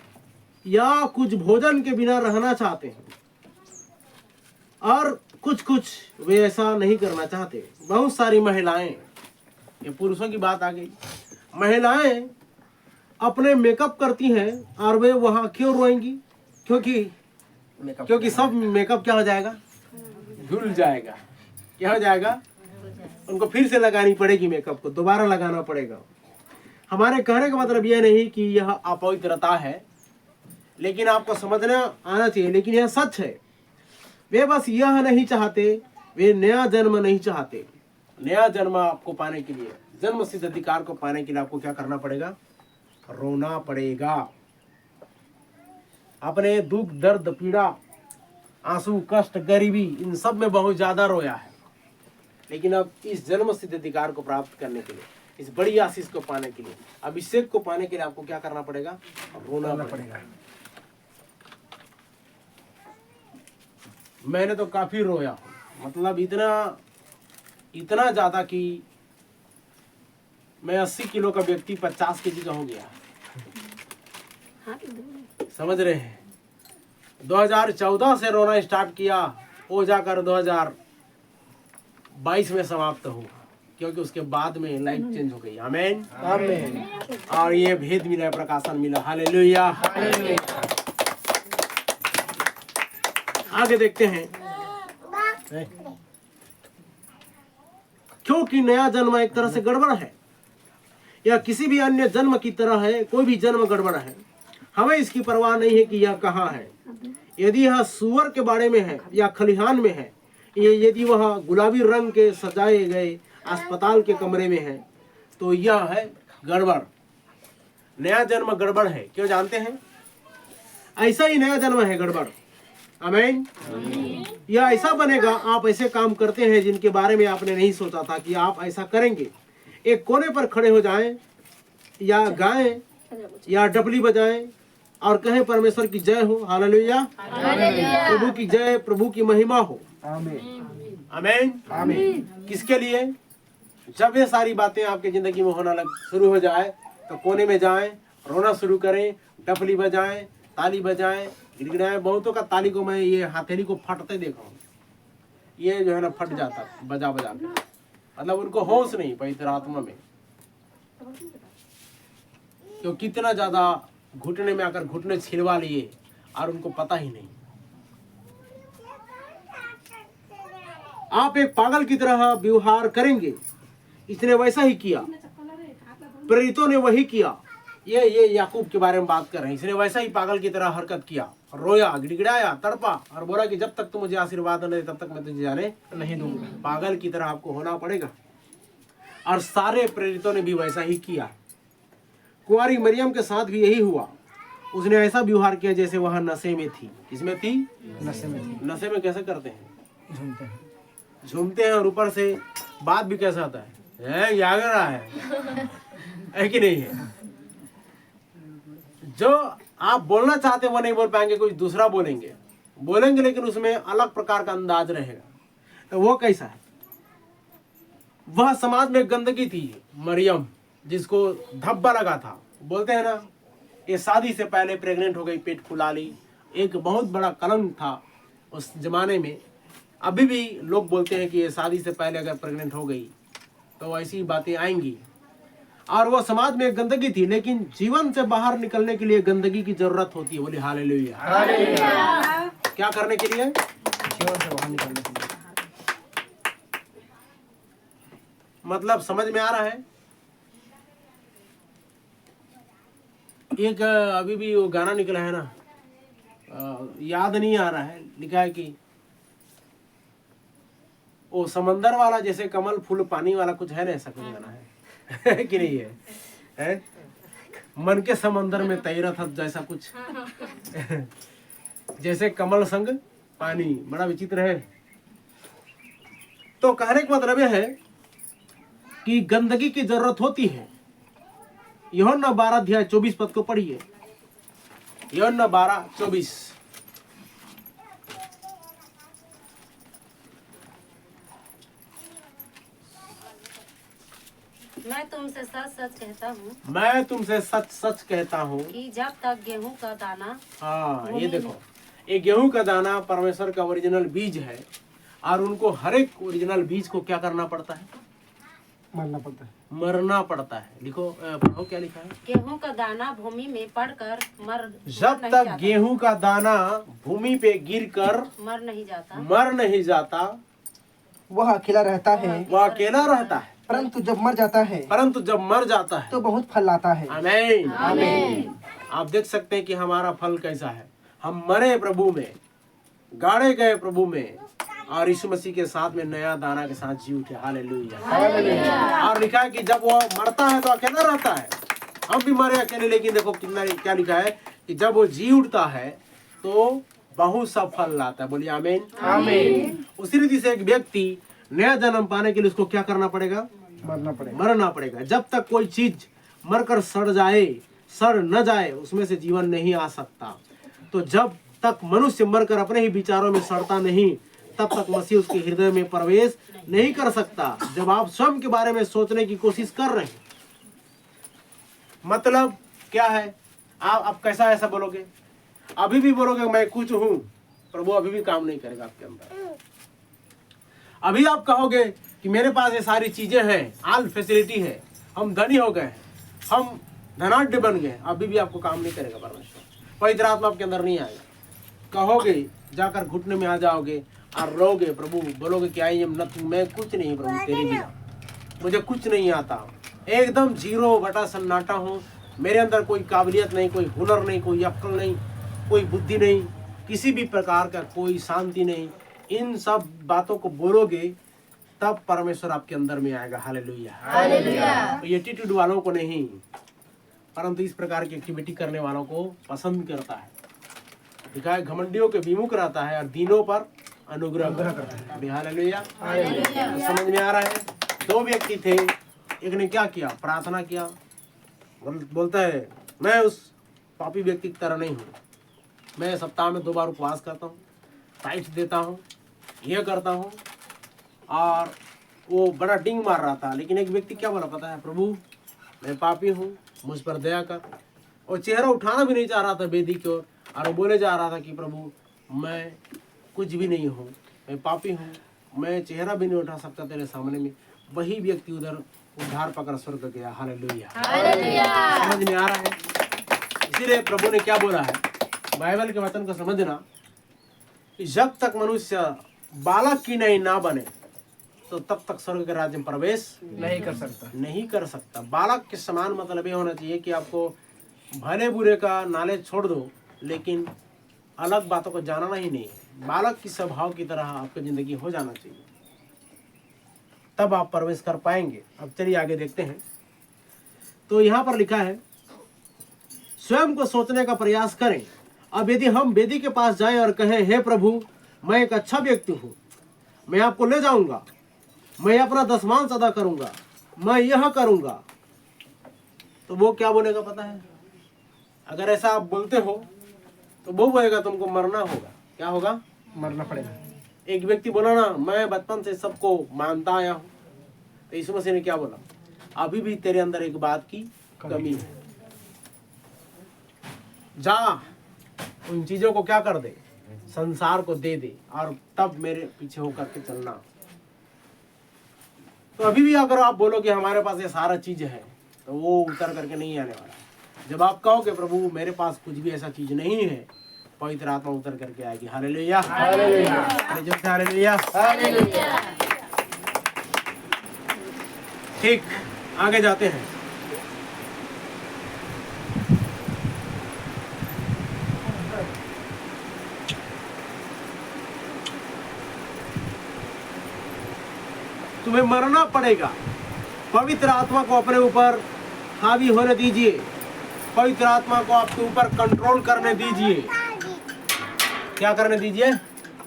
या कुछ भोजन के बिना रहना चाहते हैं, और कुछ कुछ वे ऐसा नहीं करना चाहते। बहुत सारी महिलाएं, ये पुरुषों की बात आ गई, महिलाएं अपने मेकअप करती हैं और वे वहां क्यों रोएंगी? क्योंकि सब मेकअप क्या हो जाएगा? धुल जाएगा। क्या हो जाएगा? उनको फिर से लगानी पड़ेगी, मेकअप को दोबारा लगाना पड़ेगा। हमारे कहने का मतलब यह नहीं कि यह अपवित्रता है, लेकिन आपको समझना आना चाहिए। लेकिन यह सच है। वे बस यह नहीं चाहते, वे नया जन्म नहीं चाहते। नया जन्म आपको पाने के लिए, जन्म सिद्ध अधिकार को पाने के लिए आपको क्या करना पड़ेगा? रोना पड़ेगा। अपने दुख, दर्द, पीड़ा, आंसू, कष्ट, गरीबी, इन सब में बहुत ज्यादा रोया है। लेकिन अब इस जन्म सिद्ध अधिकार को प्राप्त करने के लिए, इस बड़ी आशीष को पाने के लिए, अभिषेक को पाने के लिए आपको क्या करना पड़ेगा? रोना पड़ेगा। मैंने तो काफी रोया, मतलब इतना ज्यादा कि मैं 80 किलो का व्यक्ति 50 केजी का हो गया। समझ रहे हैं? 2014 से रोना स्टार्ट किया, वो जाकर 2022 में समाप्त हुआ, क्योंकि उसके बाद में लाइफ चेंज हो गई। आमीन आमीन। और ये भेद मिला, प्रकाशन मिला। हालेलुया। आगे देखते हैं। क्योंकि नया जन्म एक तरह से गड़बड़ है, या किसी भी अन्य जन्म की तरह है। कोई भी जन्म गड़बड़ है। हमें इसकी परवाह नहीं है कि यह कहाँ है, यदि यह सुअर के बाड़े में है या खलिहान में है, यदि वह गुलाबी रंग के सजाए गए अस्पताल के कमरे में है, तो यह है गड़बड़। नया जन्म गड़बड़ है। क्यों जानते हैं? ऐसा ही नया जन्म है गड़बड़। आमीन। यह ऐसा बनेगा, आप ऐसे काम करते हैं जिनके बारे में आपने नहीं सोचा था कि आप ऐसा करेंगे। एक कोने पर खड़े हो जाएं, या गाएं, या डबली बजाएं और कहें परमेश्वर की जय हो। हालेलुया। प्रभु की जय, प्रभु की महिमा हो। आमीन आमीन। किसके लिए? जब ये सारी बातें आपकी जिंदगी में होना शुरू हो जाए, तो कोने में जाएं, रोना शुरू करें, डफली बजाएं, ताली बजाएं, गिड़गिड़ाएं। बहुतों का ताली को मैं ये हथेली को फटते देखा हूँ। ये जो है ना फट जाता बजा बजा के, मतलब उनको होश नहीं पवित्र आत्मा में। तो कितना ज्यादा घुटने में आकर घुटने छिलवा लिए और उनको पता ही नहीं। आप एक पागल की तरह व्यवहार करेंगे। इसने वैसा ही किया, प्रेरितों ने वही किया। ये याकूब के बारे में बात कर रहे हैं। इसने वैसा ही पागल की तरह हरकत किया, रोया, गिड़गिड़ाया, तड़पा और बोला कि जब तक तू मुझे आशीर्वाद न दे तब तक मैं तुझे जाने नहीं दूंगा। पागल की तरह आपको होना पड़ेगा। और सारे प्रेरितों ने भी वैसा ही किया। कुंवारी मरियम के साथ भी यही हुआ। उसने ऐसा व्यवहार किया जैसे वह नशे में थी। इसमें थी? नशे में थी। नशे में कैसे करते हैं? झूमते हैं और ऊपर से बात भी कैसा आता है, याद रहा है कि नहीं है? जो आप बोलना चाहते हैं वो नहीं बोल पाएंगे, कुछ दूसरा बोलेंगे, लेकिन उसमें अलग प्रकार का अंदाज रहेगा। तो वो कैसा है? वह समाज में गंदगी थी। मरियम जिसको धब्बा लगा था, बोलते हैं ना, ये शादी से पहले प्रेग्नेंट हो गई, पेट फुला ली। एक बहुत बड़ा कलंक था उस जमाने में। अभी भी लोग बोलते हैं कि ये शादी से पहले अगर प्रेग्नेंट हो गई तो ऐसी बातें आएंगी। और वो समाज में गंदगी थी, लेकिन जीवन से बाहर निकलने के लिए गंदगी की जरूरत होती है। बोले हालेलुया। क्या करने के लिए? जीवन से बाहर निकलने के लिए। मतलब समझ में आ रहा है? एक अभी भी वो गाना निकला है ना, याद नहीं आ रहा है, लिखा है कि वो समंदर वाला जैसे कमल फूल पानी वाला कुछ है ना, ऐसा कुछ गाना है कि नहीं है? है, मन के समंदर में तैरत था जैसा कुछ जैसे कमल संग पानी, बड़ा विचित्र है। तो कहने का मतलब यह है कि गंदगी की जरूरत होती है। यूहन्ना 12:24 को पढ़िए। यूहन्ना 12:24।
मैं तुमसे सच सच कहता हूँ,
मैं तुमसे सच सच कहता हूँ
कि जब तक गेहूं का दाना
हाँ, ये देखो, ये गेहूं का दाना परमेश्वर का ओरिजिनल बीज है, और उनको हर एक ओरिजिनल बीज को क्या करना पड़ता है?
मरना पड़ता है।
मरना पड़ता है। लिखो, पढ़ो क्या लिखा है।
गेहूं का दाना भूमि में पड़कर
जब तक गेहूं का दाना भूमि पे गिरकर
मर नहीं जाता,
वह अकेला रहता है,
वह अकेला रहता है,
परंतु जब मर जाता है, तो बहुत फल लाता है।
आमीन।
आमीन।
आप देख सकते हैं कि हमारा फल कैसा है। हम मरे प्रभु में, गाड़े गए प्रभु में, और यीशु मसीह के साथ में नया दाना के साथ जी उठे। हालेलुया। और लिखा है कि जब वो मरता है तो अकेला रहता है। हम भी मरे अकेले, लेकिन देखो कितना क्या लिखा है कि जब वो जी उठता है तो बहुत सा फल लाता है। बोलिए आमीन।
आमीन।
उसी रीति से एक व्यक्ति नया जन्म पाने के लिए उसको क्या करना पड़ेगा? मरना पड़ेगा। जब तक कोई चीज मरकर सड़ न जाए, उसमें से जीवन नहीं आ सकता। तो जब तक मनुष्य मरकर अपने ही विचारों में सड़ता नहीं, तब तक मसीह उसके हृदय में प्रवेश नहीं कर सकता। जब आप स्वयं के बारे में सोचने की कोशिश कर रहे हैं, मतलब क्या है? आप कैसा ऐसा बोलोगे? अभी भी बोलोगे मैं कुछ हूं, प्रभु अभी भी काम नहीं करेगा आपके अंदर। अभी आप कहोगे कि मेरे पास ये सारी चीजें हैं, ऑल फैसिलिटी है, हम धनी हो गए, हम धनाढ्य बन गए, अभी भी आपको काम नहीं करेगा परमेश्वर। पवित्र आत्मा आपके अंदर नहीं आएगा। कहोगे, जाकर घुटने में आ जाओगे और रोगे, प्रभु बोलोगे कि आई एम नथिंग, मैं कुछ नहीं प्रभु तेरे बिना, मुझे कुछ नहीं आता, एकदम 0 सन्नाटा हूँ, मेरे अंदर कोई काबिलियत नहीं, कोई हुनर नहीं, कोई अक्ल नहीं, कोई बुद्धि नहीं, किसी भी प्रकार का कोई शांति नहीं। इन सब बातों को बोलोगे तब परमेश्वर आपके अंदर में आएगा। हालेलुया।
हालेलुया।
ये एटीट्यूड वालों को नहीं, परंतु इस प्रकार की एक्टिविटी करने वालों को पसंद करता है। लिखा है घमंडियों के विमुख रहता है और दीनों पर अनुग्रह करता है। हालेलुया। समझ में आ रहा है? 2 व्यक्ति थे, एक ने क्या किया? प्रार्थना किया, बोलता है मैं उस पापी व्यक्ति की तरह नहीं हूँ, मैं सप्ताह में 2 बार उपवास करता हूँ, टाइट देता हूँ, ये करता हूँ, और वो बड़ा डिंग मार रहा था। लेकिन एक व्यक्ति क्या बोला पता है? प्रभु मैं पापी हूँ, मुझ पर दया कर। और चेहरा उठाना भी नहीं चाह रहा था वेदी की ओर, और वो बोले जा रहा था कि प्रभु मैं कुछ भी नहीं हूँ, मैं पापी हूँ, मैं चेहरा भी नहीं उठा सकता तेरे सामने में। वही व्यक्ति उधर उद्धार पकड़ स्वर्ग गया। हालेलुया। समझ में आ रहा है? इसीलिए प्रभु ने क्या बोला है, बाइबल के वचन को समझना, कि जब तक मनुष्य बालक की ना बने तो तब तक स्वर्ग के राज्य में प्रवेश नहीं कर सकता। बालक के समान मतलब ये होना चाहिए कि आपको भले बुरे का नॉलेज छोड़ दो, लेकिन अलग बातों को जानना ही नहीं है। बालक की स्वभाव की तरह आपकी जिंदगी हो जाना चाहिए, तब आप प्रवेश कर पाएंगे। अब चलिए आगे देखते हैं। तो यहाँ पर लिखा है स्वयं को सोचने का प्रयास करें। अब यदि हम वेदी के पास जाएं और कहें हे प्रभु मैं एक अच्छा व्यक्ति हूँ, मैं आपको ले जाऊंगा, मैं अपना दशमांश अदा करूंगा, मैं यह करूंगा, तो वो क्या बोलेगा पता है? अगर ऐसा आप बोलते हो तो वो बोलेगा तुमको मरना होगा। क्या होगा?
मरना पड़ेगा।
एक व्यक्ति बोला ना मैं बचपन से सबको मानता आया हूँ, तो यीशु मसीह ने क्या बोला? अभी भी तेरे अंदर एक बात की कमी है, जा उन चीजों को क्या कर दे, संसार को दे दे, और तब मेरे पीछे होकर के चलना। तो अभी भी अगर आप बोलोगे हमारे पास ये सारा चीज है, तो वो उतर करके नहीं आने वाला। जब आप कहोगे प्रभु मेरे पास कुछ भी ऐसा चीज नहीं है, पवित्र आत्मा उतर करके आएगी। हालेलुया। हालेलुया। ठीक, आगे जाते हैं। तुम्हें मरना पड़ेगा, पवित्र आत्मा को अपने ऊपर हावी होने दीजिए, पवित्र आत्मा को आपके ऊपर कंट्रोल करने दीजिए। क्या करने दीजिए?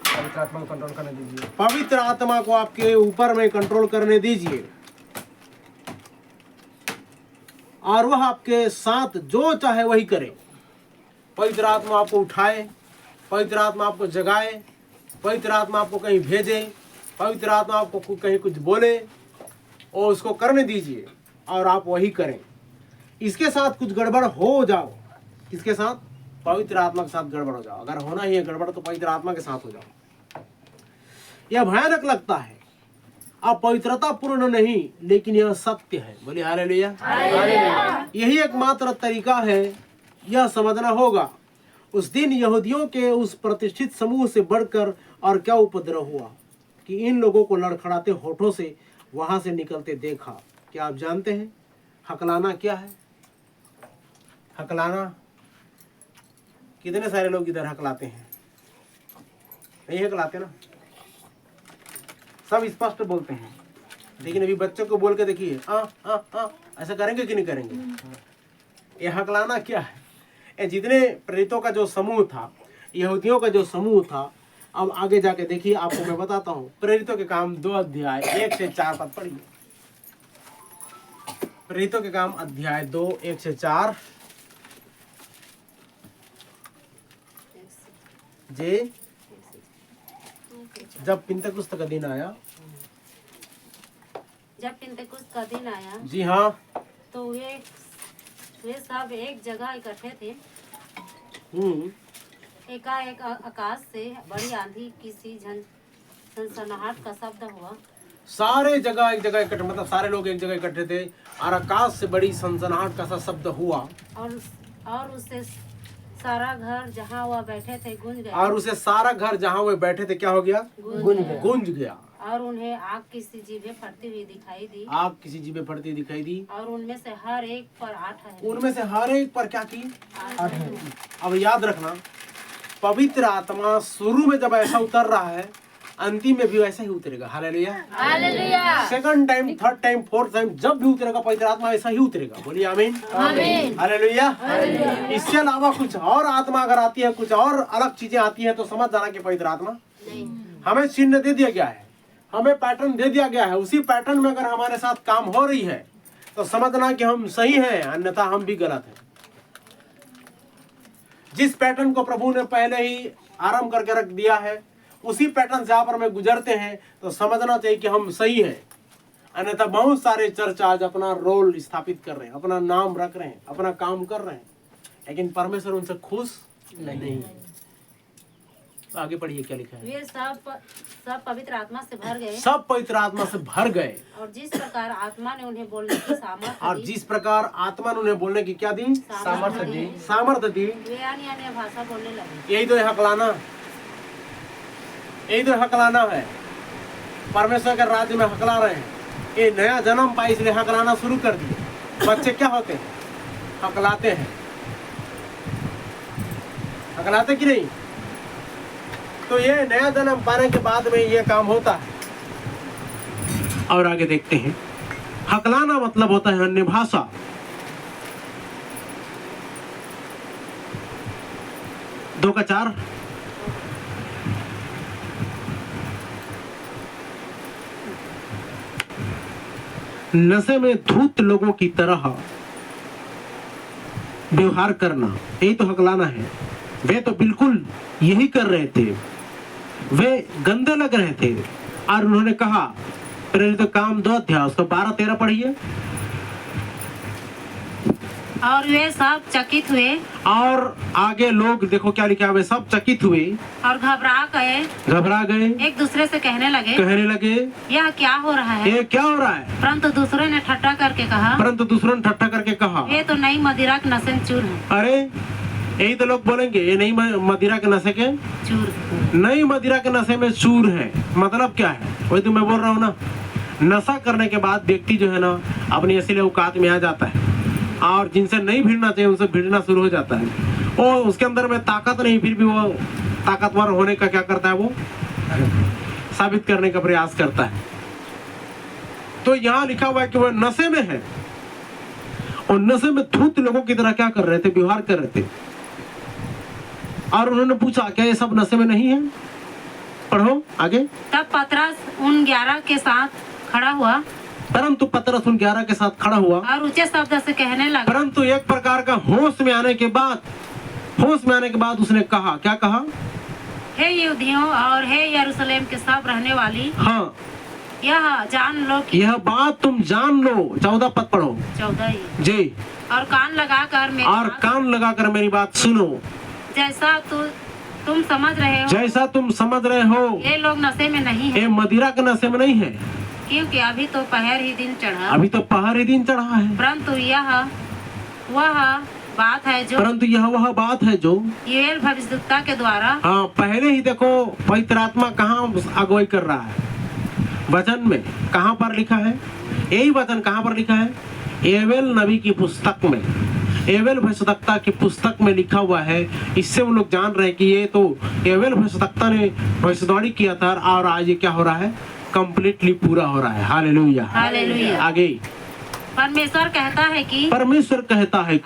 पवित्र आत्मा को कंट्रोल करने दीजिए।
पवित्र आत्मा को आपके ऊपर में कंट्रोल करने दीजिए, और वह आपके साथ जो चाहे वही करे। पवित्र आत्मा आपको उठाए, पवित्र आत्मा आपको जगाए, पवित्र आत्मा आपको कहीं भेजे, पवित्र आत्मा आपको कहीं कुछ बोले, और उसको करने दीजिए और आप वही करें। इसके साथ कुछ गड़बड़ हो जाओ, किसके साथ? पवित्र आत्मा के साथ गड़बड़ हो जाओ। अगर होना ही है गड़बड़ तो पवित्र आत्मा के साथ हो जाओ। यह भयानक लगता है, आप पवित्रता पूर्ण नहीं, लेकिन यह सत्य है। बोलिए हालेलुया। यही एकमात्र तरीका है, यह समझना होगा। उस दिन यहूदियों के उस प्रतिष्ठित समूह से बढ़कर और क्या उपद्रव हुआ कि इन लोगों को लड़खड़ाते होठों से वहां से निकलते देखा। क्या आप जानते हैं हकलाना क्या है? हकलाना, कितने सारे लोग इधर हकलाते हैं? नहीं हकलाते ना, सब स्पष्ट बोलते हैं, लेकिन अभी बच्चों को बोल के देखिए ऐसा करेंगे कि नहीं करेंगे? ये हकलाना क्या है? ये जितने प्रेरितों का जो समूह था, यहूदियों का जो समूह था, अब आगे जाके देखिए, आपको मैं बताता हूँ। प्रेरितों के काम 2 अध्याय 1 से 4 पद पढ़िए। प्रेरितों के काम अध्याय 2 1 से 4। जे जब पिंतकुस्त का दिन आया,
जब पिंतकुस्त का दिन आया,
जी हाँ,
तो वे सब एक जगह इकट्ठे थे। एकाएक आकाश से बड़ी आंधी की सी सनसनाहट का शब्द हुआ।
सारे जगह एक जगह इकट्ठे, मतलब सारे लोग एक जगह इकट्ठे थे, और आकाश से बड़ी सनसनाहट का सा शब्द हुआ,
और उससे सारा घर जहाँ वह बैठे थे गूंज गया।
और उसे सारा घर जहाँ वो बैठे थे क्या हो गया? गूंज गया।
और उन्हें आग की सी जीभें फटती हुई दिखाई दी।
आग किसी जीभें फटती हुई दिखाई दी,
और उनमें से हर एक पर 8 है।
उनमें से हर एक पर क्या की? 8 है। अब याद रखना, पवित्र आत्मा शुरू में जब ऐसा उतर रहा है, अंतिम में भी वैसा ही उतरेगा। Hallelujah.
Hallelujah.
Second time, third time, fourth time जब भी उतरेगा पवित्र आत्मा ऐसा ही उतरेगा। बोलिए आमीन।
आमीन।
हालेलुया। इससे अलावा कुछ और आत्मा अगर आती है, कुछ और अलग चीजें आती है, तो समझ जाना कि पवित्र आत्मा
नहीं।
हमें चिन्ह दे दिया गया है, हमें पैटर्न दे दिया गया है। उसी पैटर्न में अगर हमारे साथ काम हो रही है तो समझना कि हम सही हैं, अन्यथा हम भी गलत हैं। जिस पैटर्न को प्रभु ने पहले ही आरंभ करके रख दिया है, उसी पैटर्न से आप और मैं गुजरते हैं तो समझना चाहिए कि हम सही हैं। अन्यथा बहुत सारे चर्च आज अपना रोल स्थापित कर रहे हैं, अपना नाम रख रहे हैं, अपना काम कर रहे हैं, लेकिन परमेश्वर उनसे खुश नहीं। तो आगे पढ़िए क्या लिखा है।
वे सब पवित्र आत्मा से भर गए।
सब पवित्र आत्मा से भर गए,
और जिस प्रकार आत्मा ने उन्हें बोलने की सामर्थ्य
और
दी,
जिस प्रकार आत्मा ने उन्हें बोलने की क्या दी?
सामर्थ्य दी,
सामर्थ्य दी।
वे अन्य भाषा बोलने लगे।
यही तो है हकलाना, यही तो हकलाना है। परमेश्वर के राज्य में हकला रहे हैं। ये नया जन्म पाया इसलिए हकलाना शुरू कर दिए। बच्चे क्या होते हैं? हकलाते हैं। हकलाते कि नहीं? तो ये नया जन्म पाने के बाद में ये काम होता है। और आगे देखते हैं, हकलाना मतलब होता है अन्य भाषा। दो का 4। नशे में धूत लोगों की तरह व्यवहार करना, यही तो हकलाना है। वे तो बिल्कुल यही कर रहे थे, वे गंदे लग रहे थे। और उन्होंने कहा, प्रेरित काम 2 अध्याय उसको 12-13 पढ़िए।
और वे सब चकित हुए,
और आगे लोग देखो क्या लिखा है, वे सब चकित हुए
और घबरा गए, एक दूसरे से कहने लगे यह क्या हो रहा है?
ये क्या हो रहा है?
परंतु दूसरों ने ठट्ठा करके कहा, ये तो नई मदिरा के नशे में चूर है।
अरे यही तो लोग बोलेंगे, ये नई मदिरा के नशे के
चूर,
नई मदिरा के नशे में चूर है। मतलब क्या है? वही तो मैं बोल रहा हूँ ना, नशा करने के बाद व्यक्ति जो है ना अपनी असली औकात में आ जाता है, और जिनसे नहीं भिड़ना चाहिए उनसे भिड़ना शुरू हो जाता है। और उसके अंदर में ताकत नहीं, फिर भी वो ताकतवर होने का क्या करता है, वो साबित करने का प्रयास करता है। तो यहाँ लिखा हुआ है कि वह नशे में है, और नशे में धूत लोगों की तरह क्या कर रहे थे, व्यवहार कर रहे थे। और उन्होंने पूछा क्या ये सब नशे में नहीं है? पढ़ो आगे।
तब पतरस उन 11 के साथ खड़ा हुआ,
परंतु पतरस उन 11 के साथ खड़ा हुआ
और ऊंचे शब्द से कहने लगा,
परंतु एक प्रकार का होश में आने के बाद उसने कहा, क्या कहा?
हे यहूदियों और हे यरूशलेम के सब रहने वाली,
हाँ,
यह जान लो कि
यह बात तुम जान लो। 14 पद पढ़ो
14
जी।
और कान लगाकर
मेरी बात सुनो।
जैसा तुम समझ रहे हो ये लोग नशे में नहीं है,
ये मदिरा के नशे में नहीं है,
क्योंकि अभी तो पहर ही दिन चढ़ा है। परंतु यह वह बात है जो योएल भविष्यद्वक्ता के द्वारा,
हाँ, पहले ही देखो पवित्र आत्मा कहाँ अगुवाई कर रहा है, वचन में कहाँ पर लिखा है, यही वचन कहाँ पर लिखा है? योएल नबी की पुस्तक में, योएल भविष्यद्वक्ता की पुस्तक में लिखा हुआ है। इससे वो लोग जान रहे हैं कि ये तो योएल भविष्यद्वक्ता ने भविष्यवाणी किया था और आज ये क्या हो रहा है, कंप्लीटली पूरा हो रहा है। Hallelujah,
hallelujah.
आगे
परमेश्वर कहता है कि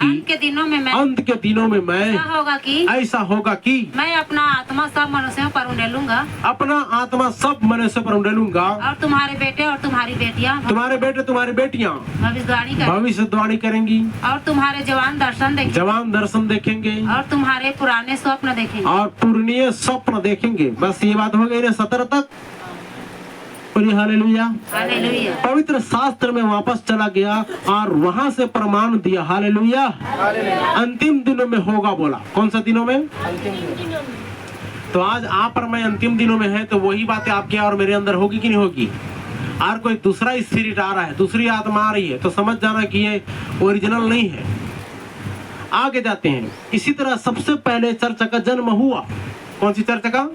अंत के दिनों में मैं ऐसा होगा कि मैं अपना आत्मा सब मनुष्यों पर उंडेलूंगा, और तुम्हारे बेटे और तुम्हारी बेटियां
भविष्यवाणी करेंगी,
और तुम्हारे जवान दर्शन देखेंगे, और तुम्हारे पुराने स्वप्न देखेंगे। बस ये बात हो गई ना 17 तक। Hallelujah, hallelujah.
पवित्र शास्त्र में वापस चला गया और वहां से प्रमाण दिया। हालेलुया, अंतिम दिनों में होगा बोला। कौन सा दिनों में?
अंतिम दिनों में।
तो आज आप और मैं अंतिम दिनों में है, तो वही बातें आपके और मेरे अंदर होगी कि नहीं होगी? और कोई दूसरा स्पिरिट आ रहा है, दूसरी आत्मा आ रही है, तो समझ जाना कि ये ओरिजिनल नहीं है। आगे जाते हैं। इसी तरह सबसे पहले चर्च का जन्म हुआ। कौन सी चर्च का?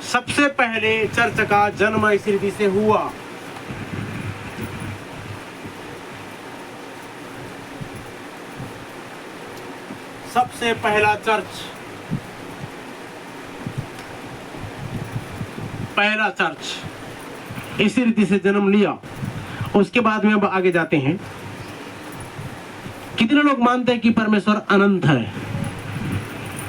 सबसे पहले चर्च का जन्म इस रीति से हुआ। सबसे पहला चर्च, इसी रीति से जन्म लिया। उसके बाद में अब आगे जाते हैं। कितने लोग मानते हैं कि परमेश्वर अनंत है?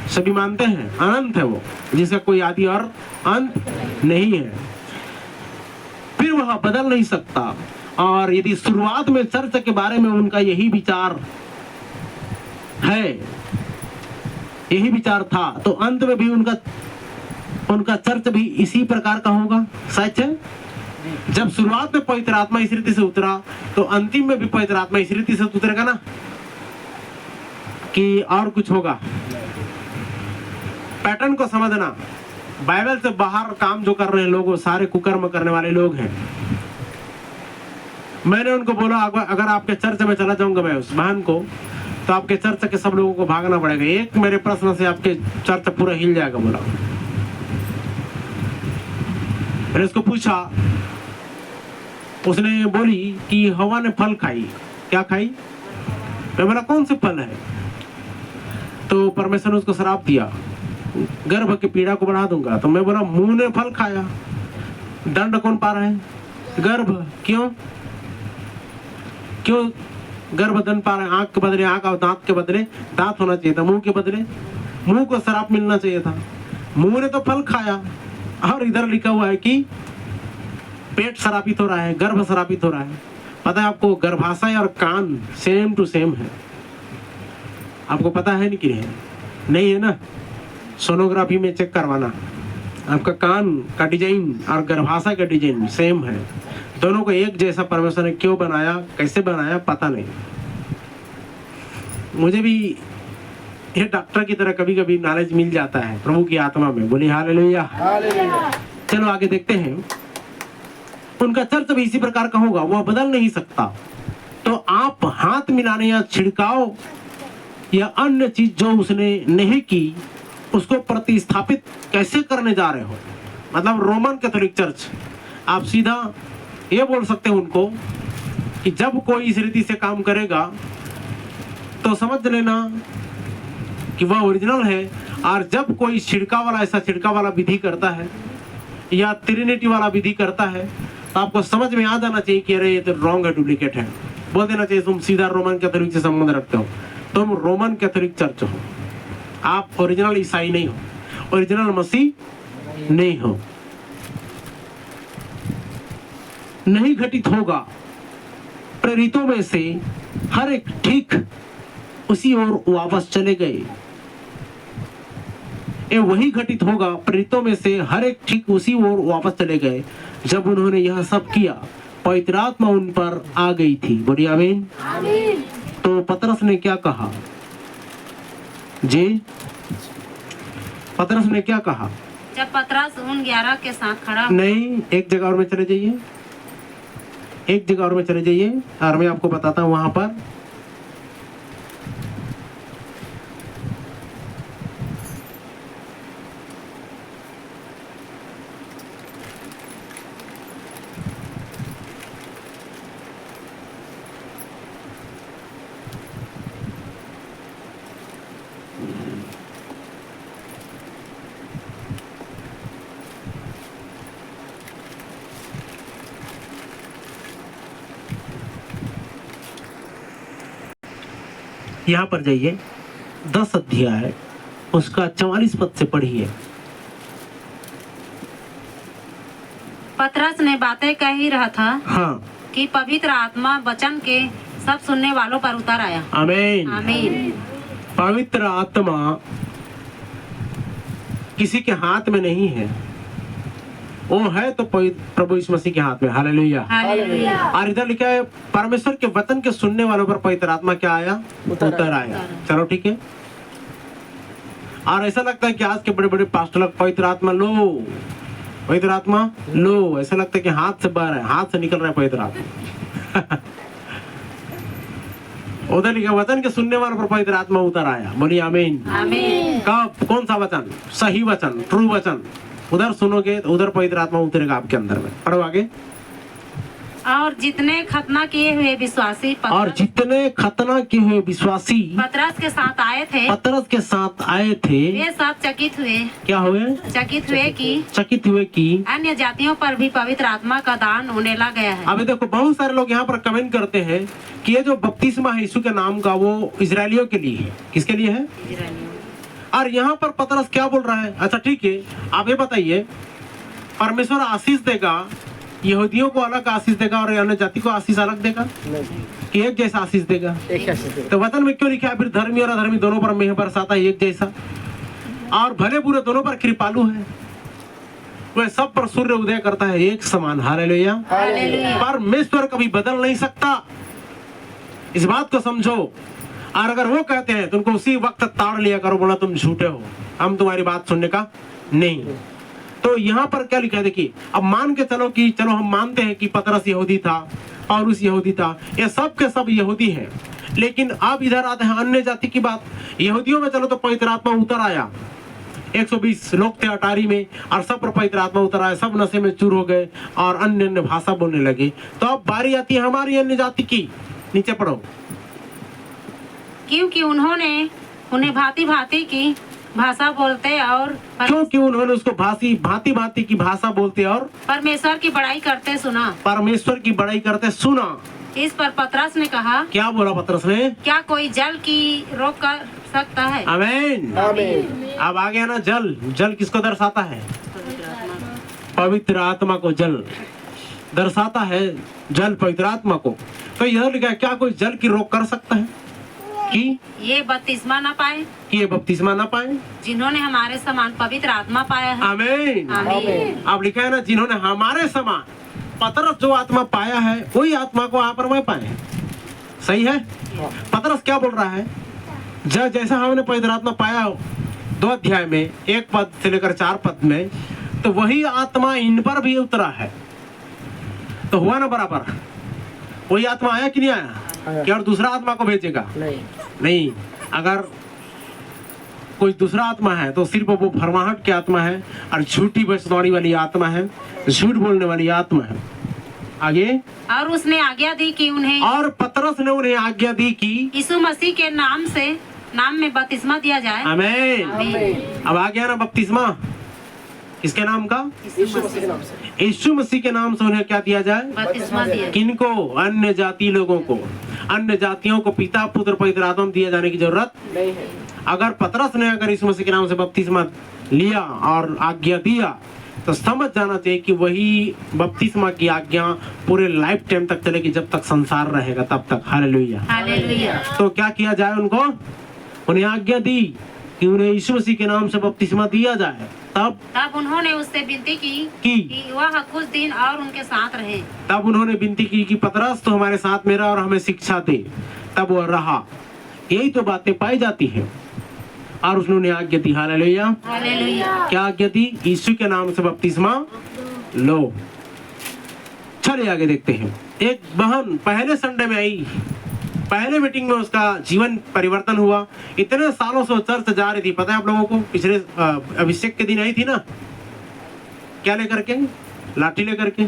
सभी मानते हैं अनंत है वो, जिसका कोई आदि और अंत नहीं है, फिर वह बदल नहीं सकता। और यदि शुरुआत में चर्च के बारे में उनका यही विचार है, यही विचार था, तो अंत में भी उनका चर्च भी इसी प्रकार का होगा। सच है? जब शुरुआत में पवित्र आत्मा इस रीति से उतरा, तो अंतिम में भी पवित्र आत्मा इस रीति से उतरेगा ना, कि और कुछ होगा? पैटर्न को समझना। बाइबल से बाहर काम जो कर रहे हैं लोग, वो सारे कुकर्म करने वाले लोग हैं। मैंने उनको बोला अगर आपके चर्च में चला जाऊंगा मैं उस बहन को, तो आपके चर्च के सब लोगों को भागना पड़ेगा। एक मेरे प्रश्न से आपके चर्च पूरा हिल जाएगा। बोला, मैंने उसको पूछा, उसने बोली कि हवा ने फल खाई। क्या खाई? मैं बोला कौन से फल है? तो परमेश्वर ने उसको श्राप दिया, गर्भ के पीड़ा को बढ़ा दूंगा। तो मैं बोला मुंह ने फल खाया, दंड कौन पा रहा है? गर्भ। क्यों गर्भ दंड पा रहा है? आंख के बदले आंख और दांत के बदले दांत होना चाहिए था, मुंह के बदले मुंह को श्राप मिलना चाहिए था। मुंह ने तो फल खाया, और इधर लिखा हुआ है कि पेट श्रापित हो रहा है, गर्भ श्रापित हो रहा है। पता है आपको, गर्भाशय और कान सेम टू सेम है। आपको पता है नहीं कि नहीं है ना? सोनोग्राफी में चेक करवाना, आपका कान का डिजाइन और गर्भाशय का डिजाइन सेम है। दोनों को एक जैसा परमेश्वर ने क्यों बनाया, कैसे बनाया, पता नहीं। मुझे भी ये डॉक्टर की तरह कभी कभी नॉलेज मिल जाता है प्रभु की आत्मा में। बोली हालेलुया। चलो आगे देखते हैं। उनका चर्च भी इसी प्रकार का होगा, वह बदल नहीं सकता। तो आप हाथ मिलाने या छिड़काव या अन्य चीज जो उसने नहीं की, उसको प्रतिस्थापित कैसे करने जा रहे हो? मतलब रोमन कैथोलिक चर्च, आप सीधा ये बोल सकते हैं उनको कि जब कोई इस रीति से काम करेगा तो समझ लेना कि वह ओरिजिनल है। और जब कोई छिड़का वाला विधि करता है या ट्रिनिटी वाला विधि करता है, तो आपको समझ में आ जाना चाहिए कि अरे ये तो रॉन्ग है, डुप्लीकेट है। बोल देना चाहिए तुम सीधा रोमन कैथोलिक से संबंध रखते हो, तुम रोमन कैथोलिक चर्च हो, आप ओरिजिनल ईसाई नहीं हो, ओरिजिनल मसीह नहीं हो। नहीं घटित होगा, प्रेरितों में से हर एक ठीक उसी ओर वापस चले गए। ये वही घटित होगा, प्रेरितों में से हर एक ठीक उसी ओर वापस चले गए जब उन्होंने यह सब किया, पवित्र आत्मा उन पर आ गई थी। बोलिए आमीन। तो पतरस ने क्या कहा जी? पतरस ने क्या कहा?
जब पतरस उन 11 के साथ खड़ा
नहीं, एक जगह और में चले जाइए, एक जगह और में चले जाइए और मैं आपको बताता हूं वहां पर। यहाँ पर जाइए, 10 अध्याय उसका 44 पद से पढ़िए।
पतरस ने बातें कह ही रहा था
हाँ,
कि पवित्र आत्मा वचन के सब सुनने वालों पर उतर आया।
आमीन।
आमीन।
पवित्र आत्मा किसी के हाथ में नहीं है, वो है तो प्रभु यीशु मसीह के हाथ में। हालेलुया।
हालेलुया।
और इधर लिखा है परमेश्वर के वचन के सुनने वालों पर पवित्र आत्मा क्या आया? उतर आया। चलो ठीक है। और ऐसा लगता है कि आज के बड़े बड़े पास्टर लोग पवित्र आत्मा लो, पवित्र आत्मा लो, ऐसा लगता है कि हाथ से बाहर है, हाथ से निकल रहा है पवित्र आत्मा। उधर लिखा वचन के सुनने वालों पर पवित्र आत्मा उतर आया। बोलिए आमीन।
आमीन।
कब? कौन सा वचन? सही वचन, ट्रू वचन। उधर सुनोगे तो उधर पवित्र आत्मा उतरेगा आपके अंदर में। पढ़ो आगे।
और जितने खतना किए हुए विश्वासी
पतरस
के साथ आए थे,
पतरस के साथ आए थे,
वे सब चकित हुए।
क्या हुए? चकित हुए कि
अन्य जातियों पर भी पवित्र आत्मा का दान होने लग गया है।
अभी देखो, बहुत सारे लोग यहाँ पर कमेंट करते हैं कि ये जो बपतिस्मा है यीशु के नाम का, वो इजरायलियों के लिए है। किसके लिए है? और यहाँ पर पतरस क्या बोल रहा है? अच्छा ठीक है, आप ये बताइए, परमेश्वर आशीष देगा, यहूदियों को अलग आशीष देगा और अन्य जाति को आशीष अलग देगा कि एक जैसा आशीष देगा? तो वचन में क्यों लिखा है फिर धर्मी और अधर्मी दोनों पर मेह बरसाता है एक जैसा, और भले बुरे दोनों पर कृपालु है, वह सब पर सूर्य उदय करता है एक समान। हालेलुया। परमेश्वर कभी बदल नहीं सकता, इस बात को समझो। और अगर वो कहते हैं तो उनको उसी वक्त ताड़ लिया करो, बोला तुम झूठे हो, हम तुम्हारी बात सुनने का नहीं। तो यहाँ पर क्या लिखा है देखिए, अब मान के चलो कि चलो हम मानते हैं कि पतरस यहूदी था और उस यहूदी था, ये सब के सब यहूदी हैं, लेकिन अब इधर आते हैं अन्य जाति की बात। यहूदियों में चलो तो पवित्र आत्मा उतर आया, 120 लोग थे अटारी में और सब पर पवित्र आत्मा उतर आया, सब नशे में चूर हो गए और अन्य अन्य भाषा बोलने लगे। तो अब बारी आती है हमारी अन्य जाति की। नीचे पढ़ो।
क्योंकि उन्हें भांति भांति की भाषा बोलते और
क्योंकि उन्होंने उसको भांति भांति की भाषा बोलते और
परमेश्वर की बड़ाई करते सुना।
परमेश्वर की बड़ाई करते सुना।
इस पर पतरस ने कहा, क्या
बोला पतरस ने?
क्या कोई जल की रोक कर सकता है?
आमीन। अब आ गया ना जल। जल किसको दर्शाता है? पवित्र आत्मा को जल दर्शाता है, जल पवित्र आत्मा को। तो यह लिखा है, क्या कोई जल की रोक कर सकता है कि
ये बपतिस्मा न पाए,
ये बपतिस्मा न पाए
जिन्होंने हमारे समान पवित्र आत्मा पाया है।
आमीन। अब लिखा है ना, जिन्होंने हमारे समान, पतरस जो आत्मा पाया है वही आत्मा को यहाँ पर वह पाए। सही है? पतरस क्या बोल रहा है? जैसा हमने पवित्र आत्मा पाया 2 अध्याय में 1 पद से लेकर 4 पद में, तो वही आत्मा इन पर भी उतरा है। तो हुआ ना बराबर? वही आत्मा आया कि नहीं आया? क्या और दूसरा आत्मा को भेजेगा? नहीं। अगर कोई दूसरा आत्मा है तो सिर्फ वो फरमाहट की आत्मा है और झूठी भविष्यवाणी वाली आत्मा है, झूठ बोलने वाली आत्मा है। आगे। और
उसने आज्ञा दी कि उन्हें,
और पतरस ने उन्हें आज्ञा दी कि
यीशु मसीह के नाम में बपतिस्मा दिया जाए।
आमीन। अब आ गया ना बपतिस्मा। किसके नाम का?
यीशु मसीह के नाम से।
यीशु मसीह के नाम से उन्हें क्या दिया जाए?
बपतिस्मा दिया।
किनको? अन्य जाति लोगों को। अन्य जातियों को पिता पुत्र पवित्र आत्मा दिए जाने की जरूरत
नहीं है।
अगर पतरस ने अगर यीशु मसीह के नाम से बपतिस्मा लिया और आज्ञा दिया तो समझ जाना चाहिए कि वही बपतिस्मा की आज्ञा पूरे लाइफ टाइम तक चलेगी, जब तक संसार रहेगा तब तक। हालेलुया।
हालेलुया।
तो क्या किया जाए? उनको उन्हें आज्ञा दी कि उन्हें यीशु मसीह के नाम से बपतिस्मा दिया जाए।
तब उन्होंने उससे विनती की कि वह कुछ दिन और उनके साथ रहे।
तब उन्होंने विनती की कि पतरस तो हमारे साथ मेरा और हमें शिक्षा दे। तब वह रहा। यही तो बातें पाई जाती हैं। और उसने आज्ञा दी। हालेलुया।
हालेलुया।
क्या आज्ञा दी? यीशु के नाम से बपतिस्मा लो। चलिए आगे देखते हैं। एक बहन पहले संडे में आई, पहले मीटिंग में उसका जीवन परिवर्तन हुआ। इतने सालों से वो चर्च जा रही थी, पता है आप लोगों को? पिछले अभिषेक के दिन आई थी ना, क्या लेकर के? लाठी लेकर के।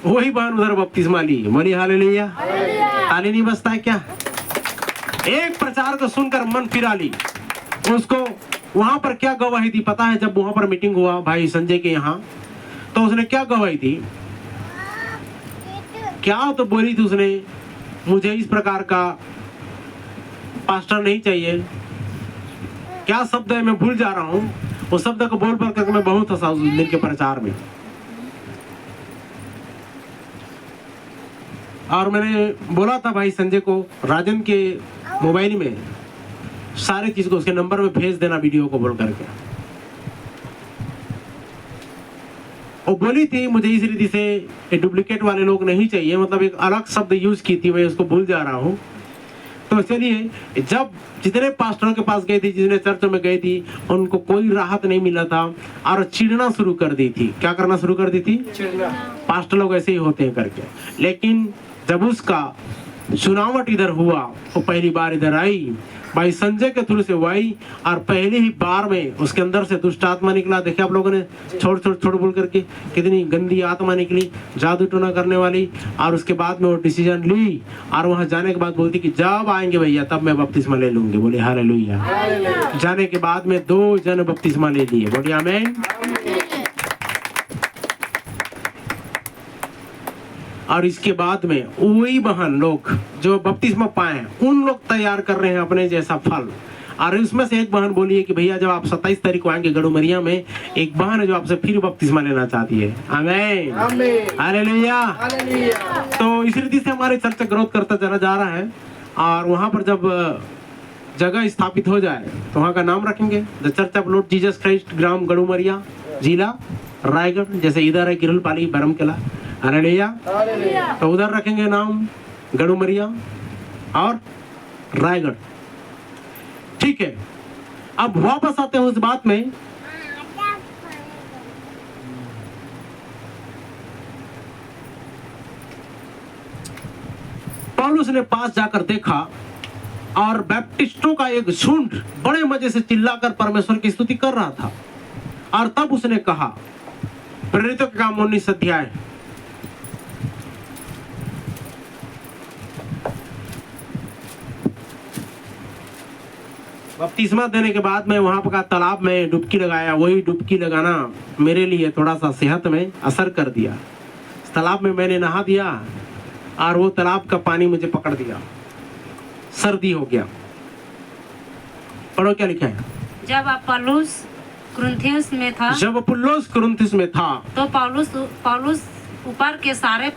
वही बहन उधर बपतिस्मा ली। बोली हालेलुया। ताली नहीं बजता है क्या? एक प्रचार को सुनकर मन फिरा ली। उसको वहां पर क्या गवाही दी पता है? जब वहां पर मीटिंग हुआ भाई संजय के यहाँ, तो उसने क्या गवाही दी? क्या तो बोली थी उसने, मुझे इस प्रकार का पास्टर नहीं चाहिए। क्या शब्द है मैं भूल जा रहा हूँ। उस शब्द को बोल पढ़ कर मैं बहुत हंसा उस दिन के प्रचार में। और मैंने बोला था भाई संजय को राजन के मोबाइल में सारी चीज को उसके नंबर में भेज देना, वीडियो को बोल करके। वो बोली थी मुझे इस रीति से ये डुप्लीकेट वाले लोग नहीं चाहिए, मतलब एक अलग शब्द यूज की थी, मैं उसको भूल जा रहा हूँ। तो चलिए, जब जितने पास्टरों के पास गई थी, जितने चर्चों में गई थी, उनको कोई राहत नहीं मिला था और चिढ़ना शुरू कर दी थी। क्या करना शुरू कर दी थी?
चिढ़ना।
पास्टर लोग ऐसे ही होते हैं करके। लेकिन जब उसका चुनावट इधर हुआ, वो पहली बार इधर आई, भाई संजय के थ्रू से वो आई, और पहले ही बार में उसके अंदर से दुष्ट आत्मा निकला। देखे आप लोगों ने, छोड़ छोड़ छोड़ बोल करके कितनी गंदी आत्मा निकली, जादू टोना करने वाली। और उसके बाद में वो डिसीजन ली और वहां जाने के बाद बोलती कि जब आएंगे भैया तब मैं बपतिस्मा ले लूंगी। बोले हालेलुया। जाने के बाद में 2 जन बपतिस्मा ले लिए। बोलिए आमीन। और इसके बाद में वही बहन लोग जो बपतिस्मा पाए, उन लोग तैयार कर रहे हैं अपने जैसा फल। और इसमें से एक बहन बोली है कि भैया जब आप 27 तारीख को आएंगे गड़ूमरिया में, एक बहन है जो आपसे फिर बपतिस्मा लेना चाहती है। आमीन। हालेलुया। तो इस रीति से हमारे चर्च ग्रोथ करता चला जा रहा है। और वहाँ पर जब जगह स्थापित हो जाए तो वहाँ का नाम रखेंगे the church of Lord Jesus Christ, ग्राम गड़ूमरिया, जिला रायगढ़। जैसे इधर है किरलपाली, बरमकेला। हालेलुया। तो उधर रखेंगे नाम गड़ूमरिया और रायगढ़। ठीक है, अब वापस आते हैं उस बात में। पौलुस ने पास जाकर देखा और बैप्टिस्टों का एक झुंड बड़े मजे से चिल्लाकर परमेश्वर की स्तुति कर रहा था। और तब उसने कहा, प्रेरितों के काम 19 अध्याय, बपतिस्मा देने के बाद मैं वहां पर तालाब में डुबकी लगाया। वही डुबकी लगाना मेरे लिए थोड़ा सा सेहत में असर कर दिया। तालाब में मैंने नहा दिया और वो तालाब का पानी मुझे पकड़ दिया, सर्दी हो गया। पढ़ो क्या लिखा है।
जब अपुल्लोस कुरिन्थियुस में था,
जब अपुल्लोस कुरिन्थियुस में था,
तो पौलुस ऊपर के सारे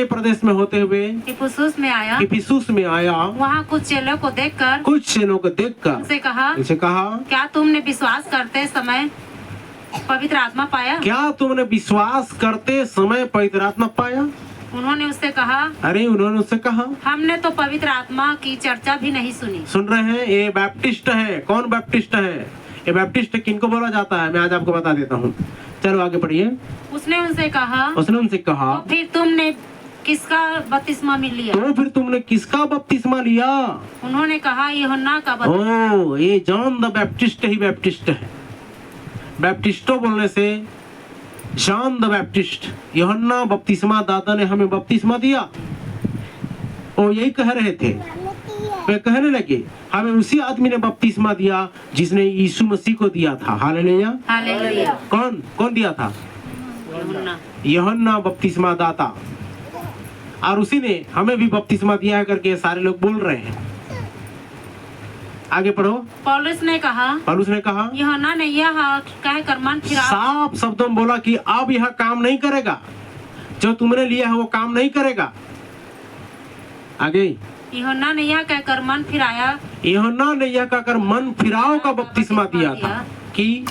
प्रदेश में होते हुए इफिसुस में आया। वहाँ कुछ चेलों को देखकर उनसे कहा, क्या तुमने विश्वास करते समय पवित्र आत्मा पाया? क्या तुमने विश्वास करते समय पवित्र आत्मा पाया? उन्होंने उससे कहा, हमने तो पवित्र आत्मा की चर्चा भी नहीं सुनी। सुन रहे हैं, ये बैप्टिस्ट है। कौन बैप्टिस्ट है? ये बैप्टिस्ट किनको बोला जाता है, मैं आज आपको बता देता हूँ। चलो आगे पढ़िए। उसने उनसे कहा, तो फिर तुमने किसका बपतिस्मा लिया? उन्होंने कहा, यूहन्ना का बपतिस्मा। ओह, ये जॉन द बैप्टिस्ट ही बैप्टिस्ट है। बैप्टिस्टो बोलने से जॉन द बैप्टिस्ट, यूहन्ना बपतिस्मा दाता ने हमें बपतिस्मा दिया। वो यही कह रहे थे। वे कहने लगे,
हमें उसी आदमी ने बपतिस्मा दिया जिसने यीशु मसीह को दिया था। हालेलुया।
हालेलुया।
कौन दिया था?
यूहन्ना।
यूहन्ना बपतिस्मा दाता। और उसी ने हमें भी बपतिस्मा दिया है करके सारे लोग बोल रहे हैं। आगे पढ़ो।
पौलुस ने कहा यूहन्ना ने यह कहकर मन फिरा,
साफ शब्दों में बोला कि अब यह काम नहीं करेगा, जो तुमने लिया है वो काम नहीं करेगा। आगे
यूहन्ना ने यह कहकर मन फिराया,
यूहन्ना ने यह कहकर मन फिराओ का बपतिस्मा दिया था कि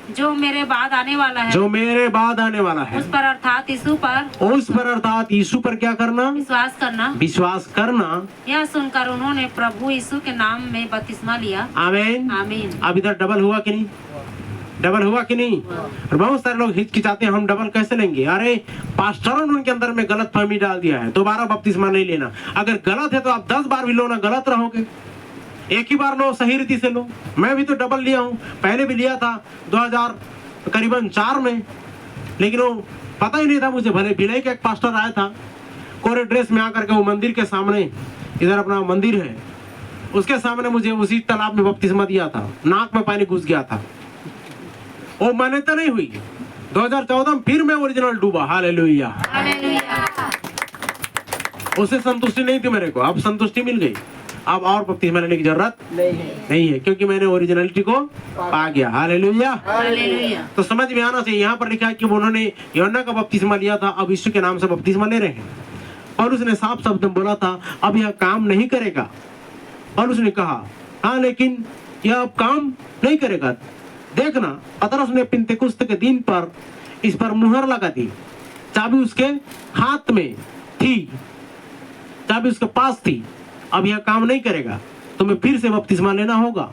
जो मेरे बाद आने वाला है,
उस पर
अर्थात यीशु पर
क्या करना? विश्वास करना।
यह सुनकर उन्होंने प्रभु यीशु के नाम में बपतिस्मा लिया।
आमीन।
आमीन।
अब इधर डबल हुआ कि नहीं? और बहुत सारे लोग हिचकिचाते हैं, हम डबल कैसे लेंगे? अरे पास्टरों ने उनके अंदर में गलत फहमी डाल दिया है, दोबारा बपतिस्मा नहीं लेना। अगर गलत है तो आप 10 बार भी लो ना, गलत रहोगे। एक ही बार लो, सही रीति से लो। मैं भी तो डबल लिया हूँ, पहले भी लिया था 2004 में, लेकिन वो पता ही नहीं था मुझे। भले भिलाई का एक पास्टर आया था कोरे ड्रेस में आकर के, वो मंदिर के सामने, इधर अपना मंदिर है उसके सामने, मुझे उसी तालाब में बपतिस्मा दिया था। नाक में पानी घुस गया था, वो मान्यता नहीं हुई। 2014 में फिर मैं ओरिजिनल डूबा। हालेलुया। उससे संतुष्टि नहीं थी मेरे को, अब संतुष्टि मिल गई। अब और बपतिस्मा लेने की जरूरत नहीं है, क्योंकि मैंने ओरिजिनलिटी को पा गया। हालेलुया। तो समझ में आना चाहिए। यहाँ पर लिखा है कि उन्होंने यूहन्ना का बपतिस्मा लिया था, अब यीशु के नाम से बपतिस्मा ले रहे हैं। और उसने साफ शब्द में बोला था अब यह काम नहीं करेगा। और उसने कहा हाँ, लेकिन यह अब काम नहीं करेगा। देखना, पतरस ने पिंतेकुस्त के दिन पर इस पर मुहर लगा दी। चाबी उसके हाथ में थी, चाबी उसके पास थी। अब यह काम नहीं करेगा, तुम्हें फिर से बपतिस्मा लेना होगा।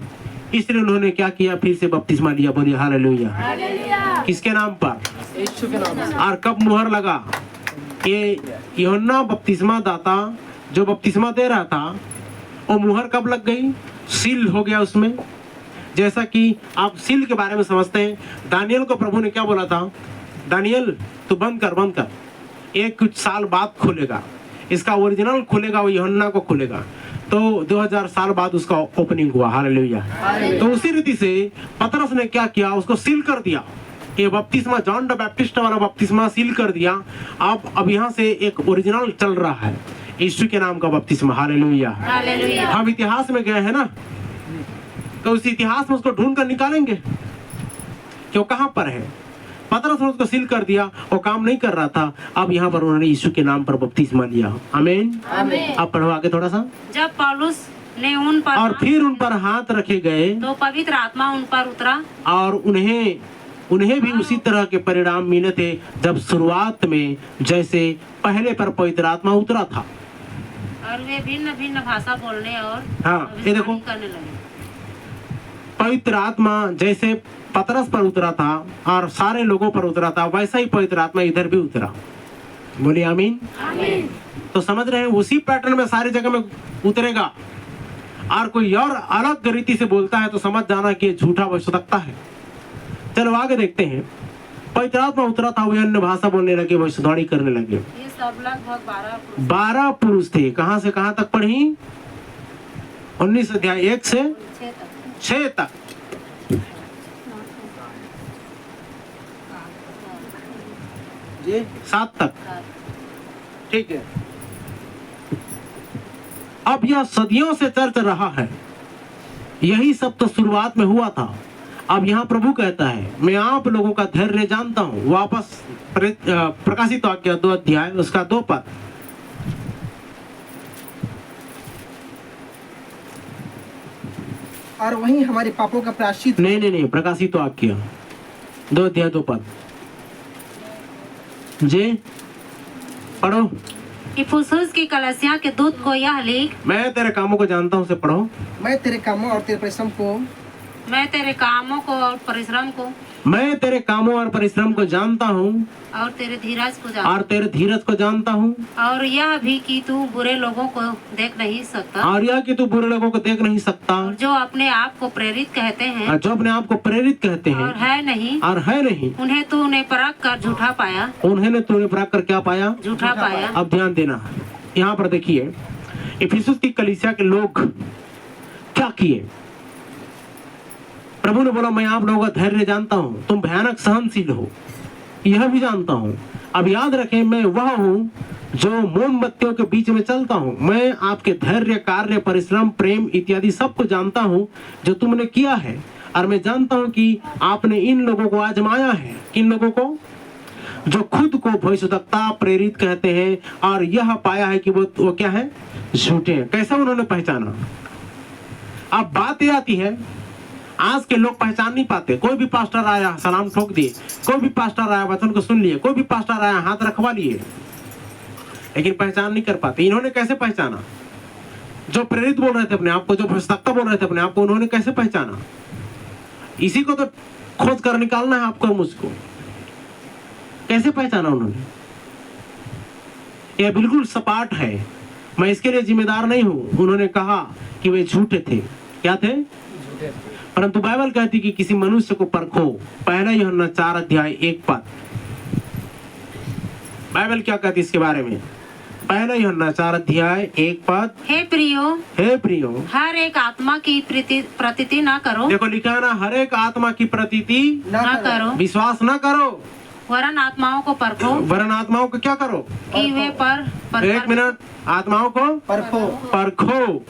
इसलिए उन्होंने क्या किया? फिर से बपतिस्मा लिया। बोलिए हालेलुया। किसके नाम पर? यीशु के नाम पर। और कब मुहर लगा? ये यूहन्ना बपतिस्मा दाता जो बपतिस्मा दे रहा था, वो मुहर कब लग गई? सील हो गया उसमें। जैसा कि आप सील के बारे में समझते हैं, दानियल को प्रभु ने क्या बोला था? दानियल तू बंद कर, एक कुछ साल बाद खुलेगा। इसका ओरिजिनल खुलेगा, वो यूहन्ना को खुलेगा। तो 2000 साल बाद उसका ओपनिंग हुआ। हालेलुया। तो उसी रीति से पतरस ने क्या किया? उसको सील कर दिया। ये बपतिस्मा, जॉन द बैप्टिस्ट वाला बपतिस्मा सील कर दिया। अब यहाँ से एक ओरिजिनल चल रहा है, यीशु के नाम का बपतिस्मा। हालेलुया। हम इतिहास में गए हैं ना, तो उस इतिहास में उसको ढूंढ कर निकालेंगे कि वो कहाँ पर है। पतरस ने उसको सील कर दिया, वो काम नहीं कर रहा था। अब यहाँ पर उन्होंने यीशु के नाम पर बपतिस्मा लिया। आमीन। अब पढ़ो आगे थोड़ा सा।
जब पौलुस ने उन पर
और फिर उन पर हाथ रखे गए
तो पवित्र आत्मा उन पर उतरा,
और उन्हें भी उसी तरह के परिणाम मिले थे जब शुरुआत में जैसे पहले पर पवित्र आत्मा उतरा था।
और वे भिन्न भिन्न भाषा बोलने और
हाँ, ये देखो,
करने लगे।
पवित्र आत्मा जैसे पतरस पर उतरा था और सारे लोगों पर उतरा था, वैसा ही पवित्र आत्मा इधर भी उतरा। बोलिए आमीन। तो समझ रहे हैं, उसी पैटर्न में सारी जगह में उतरेगा। और कोई और अलग रीति से बोलता है तो समझ जाना कि झूठा हो सकता है। चलो आगे देखते हैं। पवित्र आत्मा उतरा था, वे अन्य भाषा बोलने लगे, भविष्यवाणी करने लगे।
ये सब लगभग
12 पुरुष थे। कहाँ से कहाँ तक पढ़ी? 19 अध्याय 1 से 6 तक। जी 7 तक। ठीक है। अब यह सदियों से चर्चा रहा है। यही सब तो शुरुआत में हुआ था। अब यहाँ प्रभु कहता है मैं आप लोगों का धैर्य जानता हूँ। वापस प्रकाशित वाक्य 2 अध्याय उसका 2 पद।
और वहीं हमारे पापों का प्रायश्चित।
नहीं, प्रकाशित वाक्य 2 अध्याय 2 पद। जी पढ़ो।
इफिसुस की कलीसिया के दूत को यह लिख,
मैं तेरे कामों को जानता हूँ। से पढ़ो।
मैं तेरे कामों और तेरे परिश्रम को
मैं तेरे कामों को और परिश्रम को
मैं तेरे कामों और परिश्रम को जानता हूँ
और तेरे धीरज को जानता हूँ
और
यह भी कि तू बुरे लोगों को देख नहीं सकता और जो अपने आप को प्रेरित कहते हैं
और है नहीं
उन्हें तूने परख कर झूठा पाया।
क्या पाया?
झूठा पाया।
अब ध्यान देना, यहाँ पर देखिए, इफिसुस की कलीसिया के लोग क्या किए? प्रभु ने बोला मैं आप लोगों का धैर्य जानता हूं, तुम भयानक सहनशील हो, यह भी जानता हूं। अब याद रखें मैं वह हूं जो मोमबत्तियों के बीच में चलता हूं। मैं आपके धैर्य, कार्य, परिश्रम, प्रेम इत्यादि सबको जानता हूं जो तुमने किया है, और मैं जानता हूं कि आपने इन लोगों को आजमाया है। किन लोगों को? जो खुद को भविष्यवक्ता, प्रेरित कहते हैं, और यह पाया है कि वो क्या है? झूठे हैं। कैसा उन्होंने पहचाना? अब बात यह आती है, आज के लोग पहचान नहीं पाते। कोई भी पास्टर आया सलाम ठोक दिए, कोई भी पास्टर आया वचन को सुन लिए, कोई भी पास्टर आया हाथ रखवा लिए, लेकिन पहचान नहीं कर पाते। इन्होंने कैसे पहचाना? जो प्रेरित बोल रहे थे अपने आप को, जो भविष्यवक्ता बोल रहे थे अपने आप को, उन्होंने कैसे पहचाना? इसी को तो खोज कर निकालना है आपको, मुझको। कैसे पहचाना उन्होंने? यह बिल्कुल सपाट है, मैं इसके लिए जिम्मेदार नहीं हूं। उन्होंने कहा कि वे झूठे थे। क्या थे? परंतु बाइबल कहती कि किसी मनुष्य को परखो। पहला यूहन्ना 4:1 बाइबल क्या कहती इसके बारे में? पहला यूहन्ना 4:1
हे प्रियो,
हे प्रियो,
हर एक आत्मा की प्रतीति न करो।
देखो लिखा है ना, हर एक आत्मा की प्रतीति
न करो,
विश्वास न करो,
वरन आत्माओं को परखो।
वरन आत्माओं को क्या करो?
कि वे
एक मिनट, आत्माओं को परखो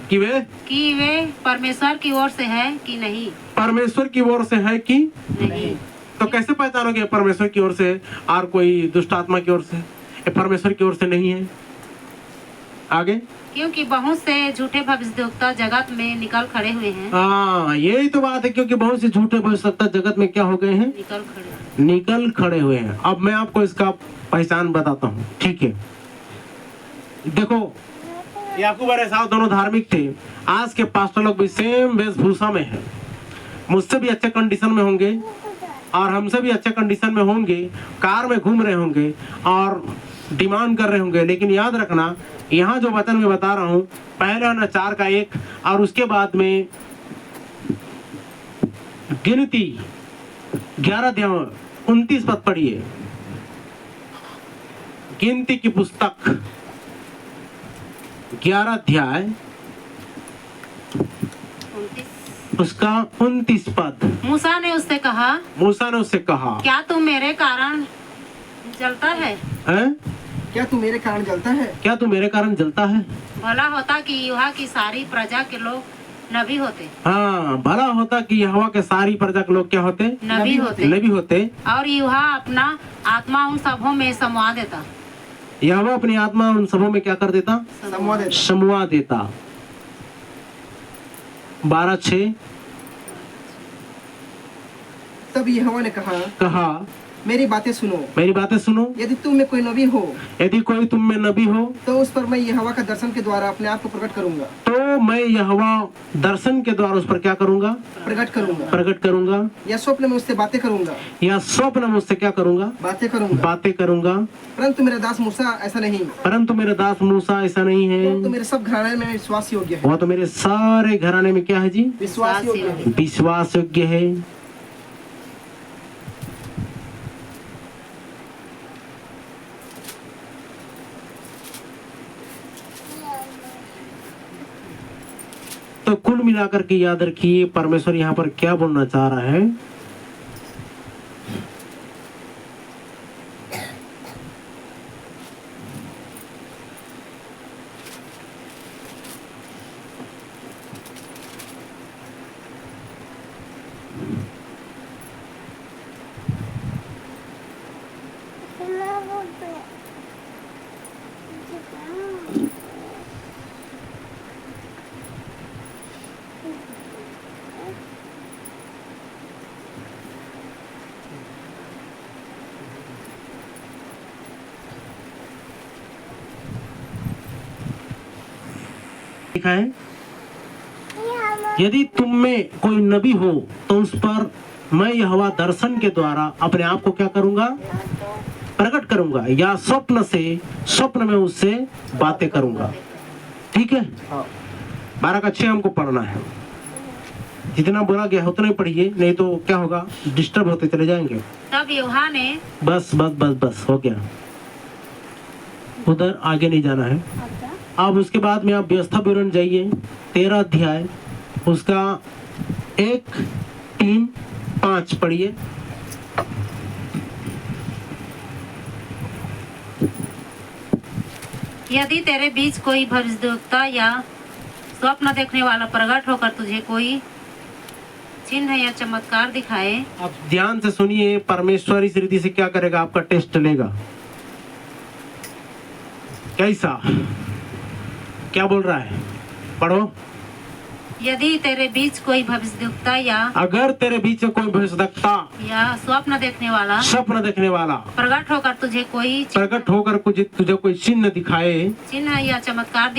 कि वे
परमेश्वर की ओर से है कि नहीं।
परमेश्वर की ओर से है कि
नहीं।
तो कैसे पहचानोगे परमेश्वर की ओर से और कोई दुष्ट आत्मा की ओर से? ये परमेश्वर की ओर से नहीं है। आगे,
क्योंकि बहुत से झूठे भविष्यवक्ता जगत में निकल खड़े हुए हैं।
हाँ, यही तो बात है, क्योंकि बहुत से झूठे भविष्यवक्ता जगत में क्या हो गए हैं? निकल खड़े हुए हैं। अब मैं आपको इसका पहचान बताता हूँ, ठीक है? देखो, याकूब और एसाव दोनों धार्मिक थे। आज के पास्टर लोग भी सेम वेशभूषा में है, मुझसे भी अच्छे कंडीशन में होंगे और हमसे भी अच्छे कंडीशन में होंगे, कार में घूम रहे होंगे और डिमांड कर रहे होंगे। लेकिन याद रखना, यहाँ जो वचन में बता रहा हूँ, पहले ना 4:1 और उसके बाद में गिनती 11:29 पद पढ़िए। गिनती की पुस्तक 11 अध्याय उसका 29 पद।
मूसा ने उससे कहा,
क्या
तू मेरे कारण जलता है?
क्या तू मेरे कारण जलता है?
भला होता कि यहोवा की सारी प्रजा के लोग नबी होते।
हाँ, भला होता कि यहोवा के सारी प्रजा के लोग क्या होते?
नबी होते। और यहोवा अपना आत्मा उन सबों में समवा देता।
यहोवा अपनी आत्मा उन सबों में क्या कर देता? समवा देता। 12:6
तब यहोवा ने कहा मेरी बातें सुनो। यदि तुम में कोई नबी हो तो उस पर मैं यहोवा का दर्शन के द्वारा अपने आप को प्रकट करूंगा। प्रकट करूंगा। या स्वप्न में उससे बातें करूंगा। बातें करूंगा। परंतु मेरा दास मूसा ऐसा नहीं है। तो मेरे सब घराने में विश्वास योग्य है। वो तो मेरे सारे घराने में क्या है जी? विश्वास योग्य है। तो कुल मिलाकर के याद रखिए, परमेश्वर यहाँ पर क्या बोलना चाह रहा है? लिखा है, यदि तुम में कोई नबी हो तो उस पर मैं यहोवा दर्शन के द्वारा अपने आप को क्या करूंगा? प्रकट करूंगा, या स्वप्न में उससे बातें करूंगा। ठीक है? 12:6 हमको पढ़ना है। जितना बोला गया उतना ही पढ़िए, नहीं तो क्या होगा? डिस्टर्ब होते चले जाएंगे।
तब यूहन्ना ने
बस हो गया, उधर आगे नहीं जाना है।
अब उसके बाद में आप व्यवस्था विवरण जाइए 13 अध्याय उसका 1, 3, 5 पढ़िए।
यदि तेरे बीच कोई भविष्यद्वक्ता या स्वप्न देखने वाला प्रकट होकर तुझे कोई चिन्ह या चमत्कार दिखाए।
अब ध्यान से सुनिए, परमेश्वर इस रीति से क्या करेगा, आपका टेस्ट लेगा। कैसा, क्या बोल रहा है, पढ़ो।
यदि तेरे बीच कोई भविष्यद्वक्ता या
अगर तेरे बीच में कोई भविष्यद्वक्ता
या स्वप्न देखने वाला
प्रकट होकर तुझे कोई चिन्ह दिखाए,
चिन्ह या चमत्कार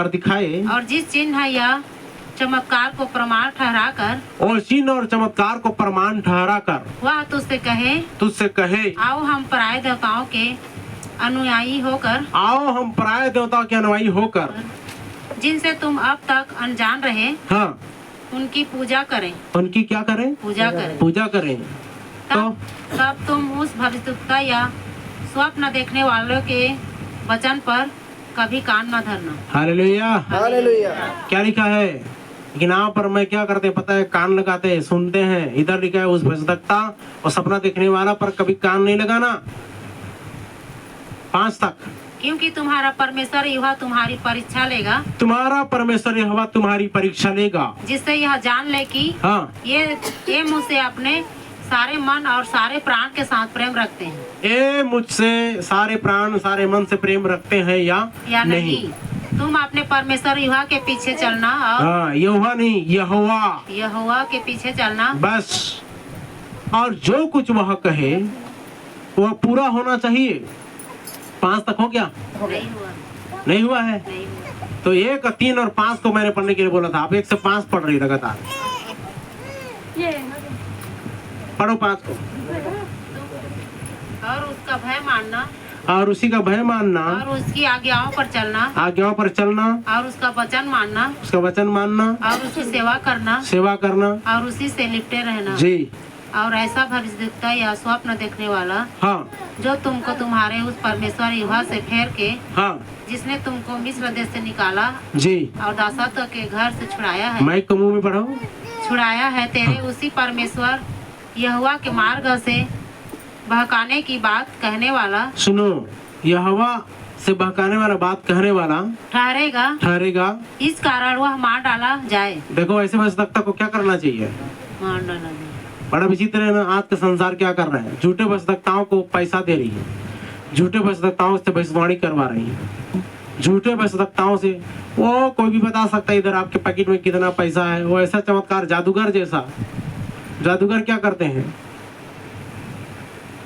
दिखाए और जिस चिन्ह या चमत्कार को प्रमाण ठहरा कर वह तुझसे कहे आओ हम पराये देवताओं के अनुयायी होकर जिनसे तुम अब तक अनजान रहे,
हाँ,
उनकी पूजा करें।
उनकी क्या करें? पूजा करें।
तब तुम उस भविष्यद्वक्ता या स्वप्न देखने वालों के वचन पर कभी कान न धरना।
Hallelujah, hallelujah. क्या लिखा है? लेकिन यहाँ पर मैं क्या करते पता है, कान लगाते हैं, सुनते हैं। इधर लिखा है उस भविष्यद्वक्ता और सपना देखने वाला पर कभी कान नहीं लगाना। 5 तक।
क्योंकि तुम्हारा परमेश्वर यहोवा तुम्हारी परीक्षा लेगा, जिससे यह जान ले कि
हाँ,
ये मुझसे अपने सारे मन और सारे प्राण के साथ प्रेम रखते हैं।
ये मुझसे सारे प्राण सारे मन से प्रेम रखते हैं या नहीं।
तुम अपने परमेश्वर यहोवा के पीछे चलना और
हाँ, यहोवा नहीं,
यहोवा के पीछे चलना
बस। और जो कुछ वह कहे वह पूरा होना चाहिए। 5 तक हो गया? नहीं हुआ है। तो 1, 3 और 5 को मैंने पढ़ने के लिए बोला था, आप 1 से 5 पढ़ रही लगातार। पढ़ो 5 को।
और उसका भय मानना
और उसी का भय मानना
और उसकी आज्ञाओं पर चलना और उसका वचन मानना और उसकी सेवा करना और उसी से लिपटे रहना
जी।
और ऐसा भविष्यद्वक्ता या स्वप्न देखने वाला,
हाँ,
जो तुमको तुम्हारे उस परमेश्वर यहोवा से फेर के,
हाँ,
जिसने तुमको मिस्र देश से निकाला
जी
और दासत्व के घर से छुड़ाया है,
माइक को मुंह में पढ़ो,
छुड़ाया है, तेरे उसी परमेश्वर यहोवा के मार्ग से बहकाने की बात कहने वाला,
सुनो, यहोवा से बहकाने वाला बात कहने वाला ठहरेगा।
इस कारण वह मार डाला जाए।
देखो, ऐसे भविष्यद्वक्ता को क्या करना चाहिए?
मार डाला जाए।
बड़ा विचित्र है ना, आज का संसार क्या कर रहा है, झूठे भविष्यद्वक्ताओं को पैसा दे रही है, झूठे भविष्यद्वक्ताओं से भविष्यवाणी करवा रही है, झूठे भविष्यद्वक्ताओं से वो कोई भी बता सकता है इधर आपके पैकेट में कितना पैसा है। वो ऐसा चमत्कार, जादूगर जैसा। जादूगर क्या करते हैं,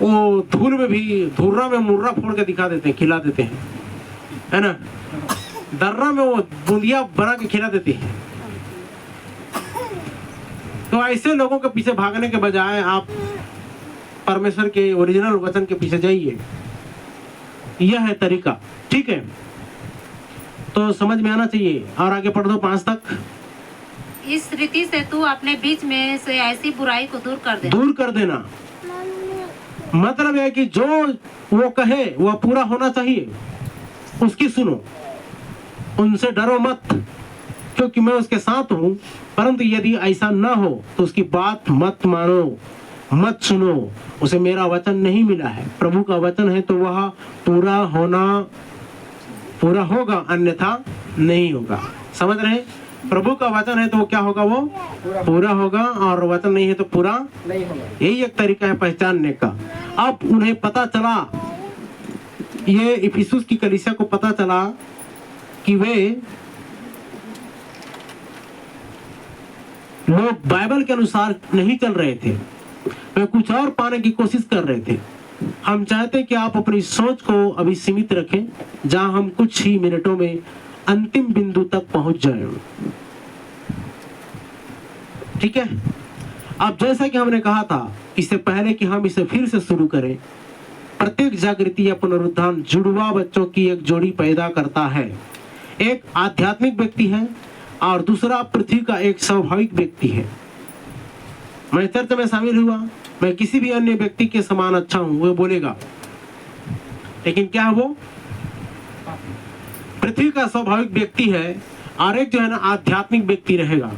वो धुर्रा में मुर्रा फोड़ के दिखा देते हैं, खिला देते हैं, है ना। दर्रा में वो बूंदिया बना के खिला देते हैं। तो ऐसे लोगों के पीछे भागने के बजाय आप परमेश्वर के ओरिजिनल वचन के पीछे जाइए। यह है तरीका, ठीक है। तो समझ में आना चाहिए। और आगे पढ़ दो 5 तक।
इस रीति से तू अपने बीच में से ऐसी बुराई को दूर कर देना।
मतलब है कि जो वो कहे वह पूरा होना चाहिए, उसकी सुनो, उनसे डरो मत, क्योंकि मैं उसके साथ हूँ। परंतु यदि ऐसा न हो तो उसकी बात मत मानो, मत सुनो, उसे मेरा वचन नहीं मिला है। प्रभु का वचन है तो वह पूरा होगा, अन्यथा नहीं होगा। समझ रहे? प्रभु का वचन है तो वो क्या होगा, वो पूरा होगा, और वचन नहीं है तो पूरा नहीं होगा। यही एक तरीका है पहचानने का। अब उन्हें पता चला, ये इफिसुस की कलीसिया को पता चला कि वे लोग बाइबल के अनुसार नहीं चल रहे थे, वे कुछ और पाने की कोशिश कर रहे थे। हम चाहते हैं कि आप अपनी सोच को अभी सीमित रखें, जहां हम कुछ ही मिनटों में अंतिम बिंदु तक पहुंच जाएं। ठीक है। अब जैसा कि हमने कहा था, इससे पहले कि हम इसे फिर से शुरू करें, प्रत्येक जागृति या पुनरुत्थान जुड़वा बच्चों की एक जोड़ी पैदा करता है। एक आध्यात्मिक व्यक्ति है और दूसरा पृथ्वी का एक स्वाभाविक व्यक्ति है। मैं चर्च में शामिल हुआ, मैं किसी भी अन्य व्यक्ति के समान अच्छा हूं, वो बोलेगा, लेकिन क्या है वो? पृथ्वी का स्वाभाविक व्यक्ति है और एक जो है ना आध्यात्मिक व्यक्ति रहेगा,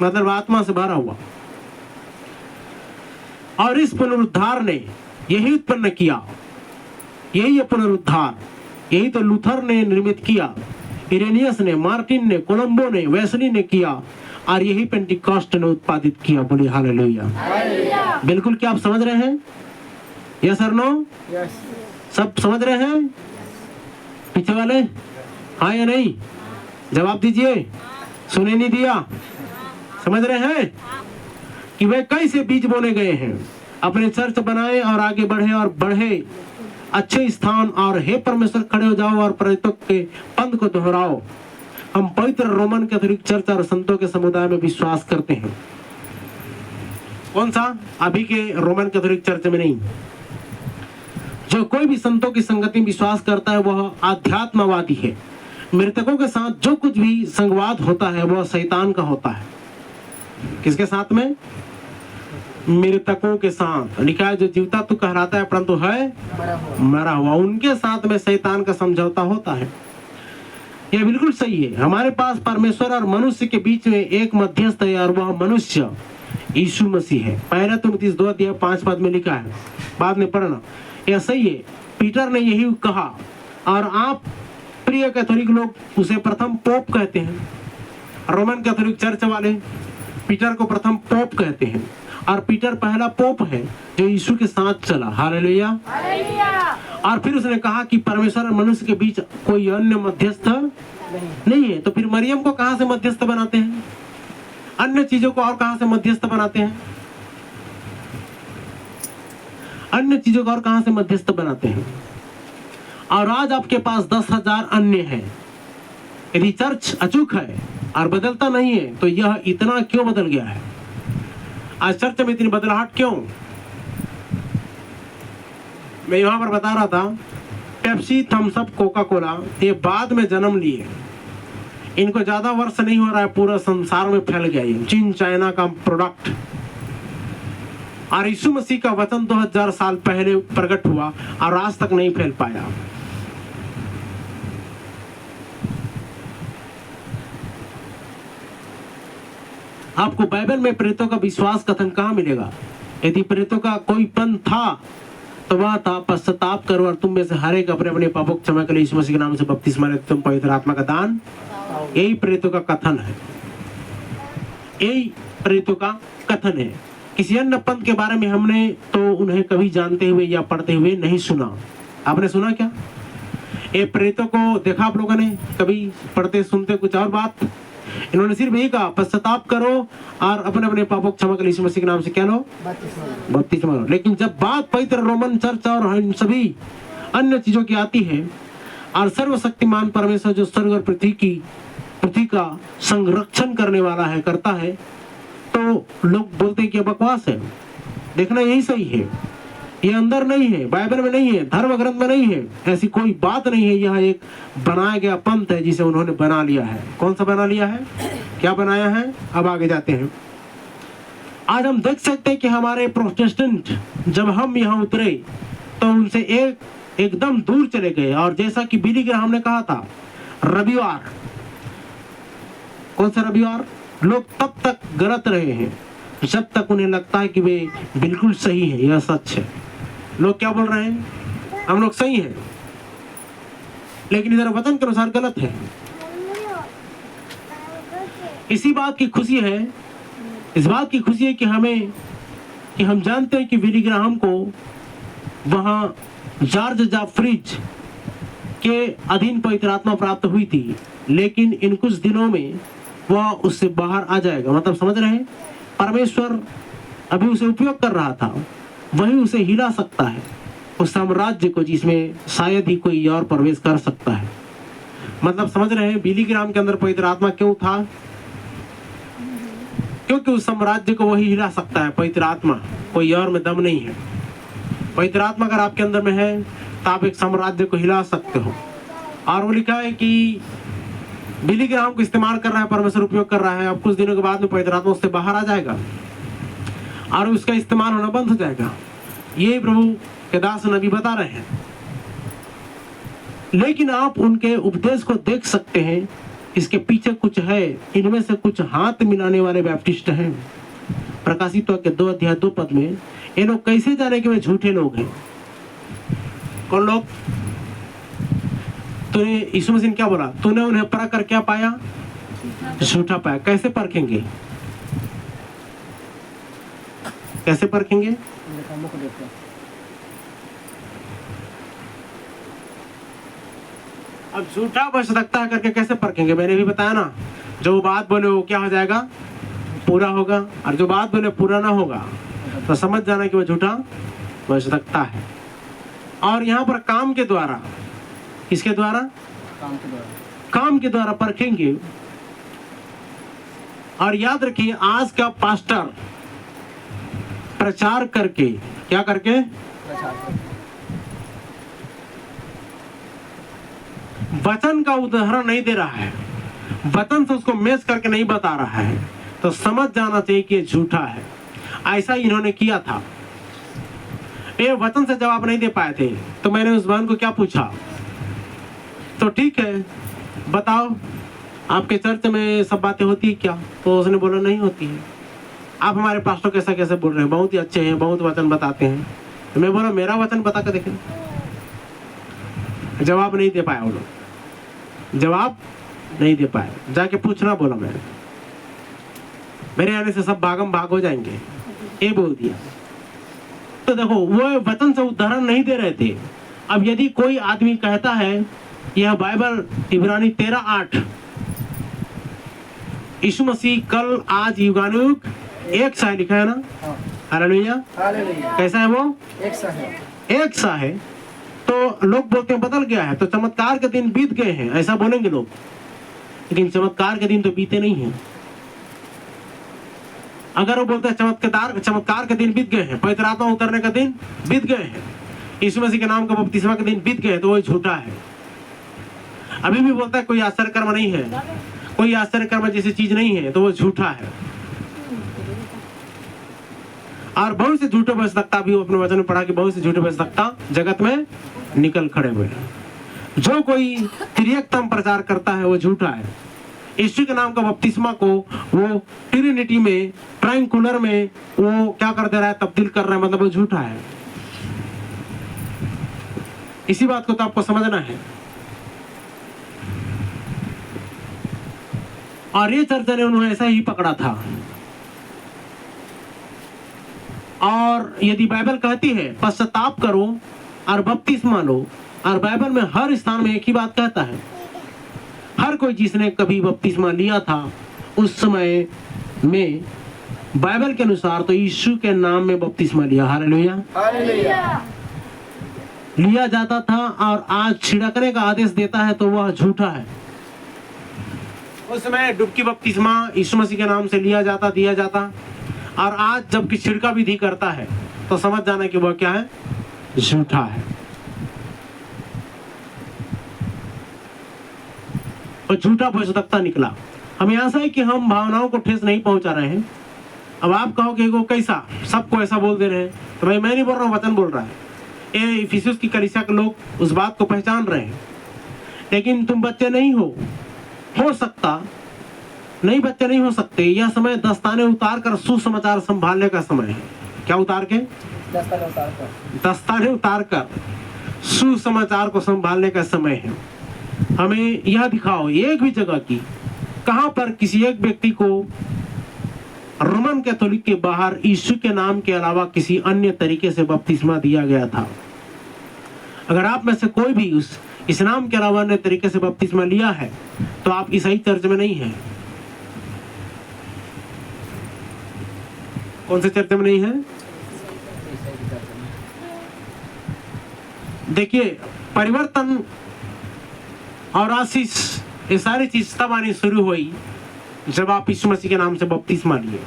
मतलब आत्मा से भरा हुआ। और इस पुनरुद्धार ने यही उत्पन्न किया, यही है पुनरुद्धार, यही तो लूथर ने निर्मित किया, इरेनियस ने, मार्टिन ने, कोलंबो ने, वेस्ली ने किया और यही पेंटिकॉस्ट ने उत्पादित किया। बोलिए हालेलुया। बिल्कुल, क्या आप समझ रहे हैं? यस और नो? सब समझ रहे हैं? पीछे वाले हाँ या नहीं? जवाब दीजिए। सुने नहीं दिया? समझ रहे हैं कि वे कैसे बीज बोने गए हैं, अपने चर्च बनाए और आगे बढ़े अच्छे स्थान, और हे परमेश्वर खड़े हो जाओ और प्रेरितों के पंथ को दोहराओ। हम पवित्र रोमन कैथोलिक चर्च और संतों के समुदाय में विश्वास करते हैं। कौन सा? अभी के रोमन कैथोलिक चर्च में नहीं। जो कोई भी संतों की संगति में विश्वास करता है वह आध्यात्मवादी है। मृतकों के साथ जो कुछ भी संवाद होता है वह शैतान का होता है। किसके साथ में? मृतकों के साथ। लिखा है जो जीवता तो कहलाता है परंतु है मरा हुआ, उनके साथ में शैतान का समझौता होता है। यह बिल्कुल सही है। हमारे पास परमेश्वर और मनुष्य के बीच में एक मध्यस्थ है और वह मनुष्य यीशु मसीह है। पहला तिमुथियुस 2:5 में लिखा है, बाद में पढ़ना। यह सही है, पीटर ने यही कहा और आप प्रिय कैथोलिक लोग उसे प्रथम पोप कहते हैं। रोमन कैथोलिक चर्च वाले पीटर को प्रथम पोप कहते हैं और पीटर पहला पोप है जो यीशु के साथ चला। हालेलुया। और फिर उसने कहा कि परमेश्वर और मनुष्य के बीच कोई अन्य मध्यस्थ नहीं है। तो फिर मरियम को कहां से मध्यस्थ बनाते हैं? अन्य चीजों को और कहां से मध्यस्थ बनाते हैं? अन्य चीजों को और कहां से मध्यस्थ बनाते हैं? और आज आपके पास 10,000 अन्य हैं। यदि चर्च अचूक है और बदलता नहीं है तो यह इतना क्यों बदल गया है? आज चर्च में इतनी बदलाहट क्यों? मैं यहां पर बता रहा था, Pepsi, Thums Up, Coca Cola ये बाद में जन्म लिए। इनको ज्यादा वर्ष नहीं हो रहा है, पूरा संसार में फैल गया ये चीन चाइना का प्रोडक्ट। और यीशु मसीह का वचन 2000 साल पहले प्रकट हुआ और आज तक नहीं फैल पाया। आपको बाइबल में प्रेरितों का विश्वास कथन कहां मिलेगा? यदि प्रेरितों का कोई पंथ था तो वह था पश्चाताप करो और तुम में से हर एक अपने अपने पापों की क्षमा के लिए यीशु मसीह के नाम से बपतिस्मा ले, तुम पवित्र आत्मा का दान। यही प्रेरितों का कथन है, यही प्रेरितों का कथन है। किसी अन्य पंथ के बारे में हमने तो उन्हें कभी जानते हुए या पढ़ते हुए नहीं सुना। आपने सुना क्या? ये प्रेरितों को देखा आप लोगों ने कभी पढ़ते सुनते कुछ और बात? इन्होंने सिर्फ यही कहा पश्चाताप करो और अपने अपने पापों की क्षमा के लिए यीशु मसीह के नाम से क्या लो? बपतिस्मा लो। लेकिन जब बात पवित्र रोमन चर्च और इन सभी अन्य चीजों की आती है और सर्वशक्तिमान परमेश्वर जो स्वर्ग और पृथ्वी का संरक्षण करने वाला है करता है, तो लोग बोलते हैं कि बकवास है। देखना यही सही है, ये अंदर नहीं है, बाइबल में नहीं है, धर्म ग्रंथ में नहीं है, ऐसी कोई बात नहीं है। यह एक बनाया गया पंथ है जिसे उन्होंने बना लिया है। कौन सा बना लिया है? क्या बनाया है? अब आगे जाते हैं। आज हम देख सकते हैं कि हमारे प्रोटेस्टेंट जब हम यहाँ उतरे तो उनसे एकदम दूर चले गए। और जैसा कि बिली ग्राहम ने कहा था, रविवार, कौन सा रविवार? लोग तब तक गलत रहे हैं जब तक उन्हें लगता है कि वे बिल्कुल सही है, यह सच है। लोग क्या बोल रहे हैं? हम लोग सही हैं, लेकिन इधर वचन के अनुसार गलत है। इसी बात की खुशी है, इस बात की खुशी है कि हम जानते हैं कि विली ग्राहम को वहां जॉर्ज जाफरीज के अधीन पवित्र आत्मा प्राप्त हुई थी, लेकिन इन कुछ दिनों में वह उससे बाहर आ जाएगा। मतलब समझ रहे हैं, परमेश्वर अभी उसे उपयोग कर रहा था, वही उसे हिला सकता है उस साम्राज्य को जिसमें शायद ही कोई और प्रवेश कर सकता है। मतलब समझ रहे हैं, बिली ग्राहम के अंदर पवित्र आत्मा क्यों था? क्योंकि उस साम्राज्य को वही हिला सकता है, पवित्र आत्मा, कोई और में दम नहीं है। पवित्र आत्मा अगर आपके अंदर में है तो आप एक साम्राज्य को हिला सकते हो। और वो लिखा है कि बिली ग्राहम को इस्तेमाल कर रहा है, परमेश्वर उपयोग कर रहा है। अब कुछ दिनों के बाद में पवित्र आत्मा उससे बाहर आ जाएगा और उसका इस्तेमाल होना बंद हो जाएगा। ये प्रभु के दास नबी बता रहे हैं। लेकिन आप उनके उपदेश को देख सकते हैं, इसके पीछे कुछ है। इनमें से कुछ हाथ मिलाने वाले बैप्टिस्ट हैं। प्रकाशित वाक्य 2 अध्याय 2 पद में ये लोग कैसे जाने कि वे झूठे लोग हैं? कौन लोग? तूने यीशु मसीह ने क्या बोला? तूने उन्हें परख कर क्या पाया? झूठा पाया। कैसे परखेंगे? कैसे परखेंगे? अब झूठा भविष्यवक्ता है करके कैसे परखेंगे? मैंने भी बताया ना, जो बात बोले वो क्या हो जाएगा? पूरा होगा। और जो बात बोले पूरा ना होगा तो समझ जाना कि वो झूठा भविष्यवक्ता है। और यहाँ पर काम के द्वारा, किसके द्वारा? काम के द्वारा परखेंगे। और याद रखिए, आज का पास्टर प्रचार करके, क्या करके? वचन का उदाहरण नहीं दे रहा है, वचन से उसको मैच करके नहीं बता रहा है, तो समझ जाना चाहिए कि ये झूठा है। ऐसा इन्होंने किया था। ये वचन से जवाब नहीं दे पाए थे, तो मैंने उस बहन को क्या पूछा, तो ठीक है बताओ आपके चर्च में सब बातें होती है क्या? तो उसने बोला नहीं होती है। आप हमारे पास्टर कैसा कैसे बोल रहे हैं, बहुत ही अच्छे हैं, बहुत वचन बताते हैं। तो मैं बोला मेरा वचन बता कर देखें। जवाब नहीं दे पाया वो लोग, जवाब नहीं दे पाए। जाके पूछना बोला मैंने, मेरे आने से सब भागम भाग हो जाएंगे, ये बोल दिया। तो देखो, वो वचन से उदाहरण नहीं दे रहे थे। अब यदि कोई आदमी कहता है, यह बाइबल इब्रानी 13:8, यीशु मसीह कल आज युगानुयुग एक सा है, लिखा है ना? हालेलुया। कैसा है वो? एक सा है। तो लोग बोलते हैं बदल गया है, तो चमत्कार के दिन बीत गए हैं, ऐसा बोलेंगे लोग। लेकिन चमत्कार के दिन तो बीते नहीं हैं। अगर वो बोलते हैं चमत्कार के दिन बीत गए हैं, पवित्र आत्मा उतरने का दिन बीत गए हैं, यीशु मसीह के नाम का बपतिस्मा के दिन बीत गए, तो वो झूठा है। अभी भी बोलता है कोई आश्चर्य कर्म नहीं है, कोई आश्चर्य कर्म जैसी चीज नहीं है, तो वो झूठा है। और बहुत से झूठे भविष्यवक्ता भी अपने वचन में पढ़ा कि बहुत से झूठे भविष्यवक्ता जगत में निकल खड़े हुए हैं। जो कोई त्रिएकतम प्रचार करता है वो झूठा है। यीशु के नाम का बपतिस्मा को वो ट्रिनिटी में, ट्रायंगुलर में वो क्या कर दे रहा है? तब्दील कर रहा है, मतलब वो झूठा है। इसी बात को तो आपको समझना है। और ये चर्चा ने उन्होंने ऐसा ही पकड़ा था। और यदि बाइबल कहती है पश्चाताप करो और बपतिस्मा लो, और बाइबल में हर स्थान में एक ही बात कहता है, हर कोई जिसने कभी बपतिस्मा लिया था उस समय में बाइबल के अनुसार तो यीशु के नाम में बपतिस्मा लिया। हालेलुया। लिया जाता था, और आज छिड़कने का आदेश देता है तो वह झूठा है। उस समय डुबकी बपतिस्मा यीशु मसीह के नाम से लिया जाता, दिया जाता, और आज जब छिड़का विधि करता है तो समझ जाना कि वह क्या है? झूठा है। और झूठा भविष्यवक्ता निकला। हमें आशा है कि हम भावनाओं को ठेस नहीं पहुंचा रहे हैं। अब आप कहोगे वो कैसा, सबको ऐसा बोल दे रहे हैं, तो भाई मैं नहीं बोल रहा हूँ, वचन बोल रहा है। ये इफिसुस की कलीसिया के लोग उस बात को पहचान रहे हैं। लेकिन तुम बच्चे नहीं हो सकता, नहीं बच्चे नहीं हो सकते। यह समय दस्ताने उतार कर सुसमाचार संभालने का समय है। क्या उतार के? दस्ताने उतार कर सुसमाचार को संभालने का समय है। हमें यह दिखाओ एक भी जगह की, कहां पर किसी एक व्यक्ति को रोमन कैथोलिक के बाहर यीशु के नाम के अलावा किसी अन्य तरीके से बपतिस्मा दिया गया था। अगर आप में से कोई भी इस नाम के अलावा अन्य तरीके से बपतिस्मा लिया है तो आप ईसाई चर्च में नहीं है। कौन से चर्च में नहीं है? देखिए, परिवर्तन और आशीष, ये सारी चीज तब आनी शुरू हुई जब आप यीशु मसीह के नाम से बपतिस्मा लिए।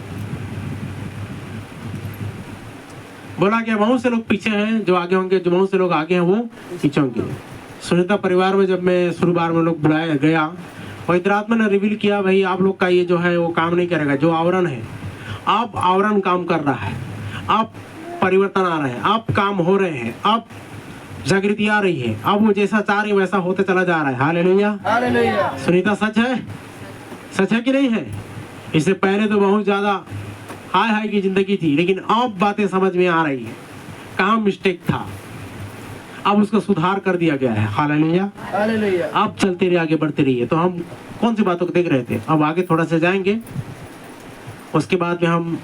बोला गया बहुत से लोग पीछे हैं जो आगे होंगे, जो बहुत से लोग आगे हैं वो पीछे होंगे। सुनीता परिवार में जब मैं शुरुआत में लोग बुलाया गया, पवित्र आत्मा ने रिवील किया, भाई आप लोग का ये जो है वो काम नहीं करेगा। जो आवरण है, अब आवरण काम कर रहा है, अब परिवर्तन आ रहे हैं, अब काम हो रहे हैं, अब
जागृति आ रही है। अब वो जैसा चाह रही है वैसा होते चला जा रहा है। हालेलुया।
हालेलुया।
सुनीता, सच है कि नहीं है? इससे पहले तो बहुत ज्यादा हाय हाय की जिंदगी थी, लेकिन अब बातें समझ में आ रही है कहाँ मिस्टेक था, अब उसका सुधार कर दिया गया है। हालेलुया।
हालेलुया।
अब चलते रहिए, आगे बढ़ते रहिए। तो हम कौन सी बातों को देख रहे थे? अब आगे थोड़ा सा जाएंगे, उसके बाद में हम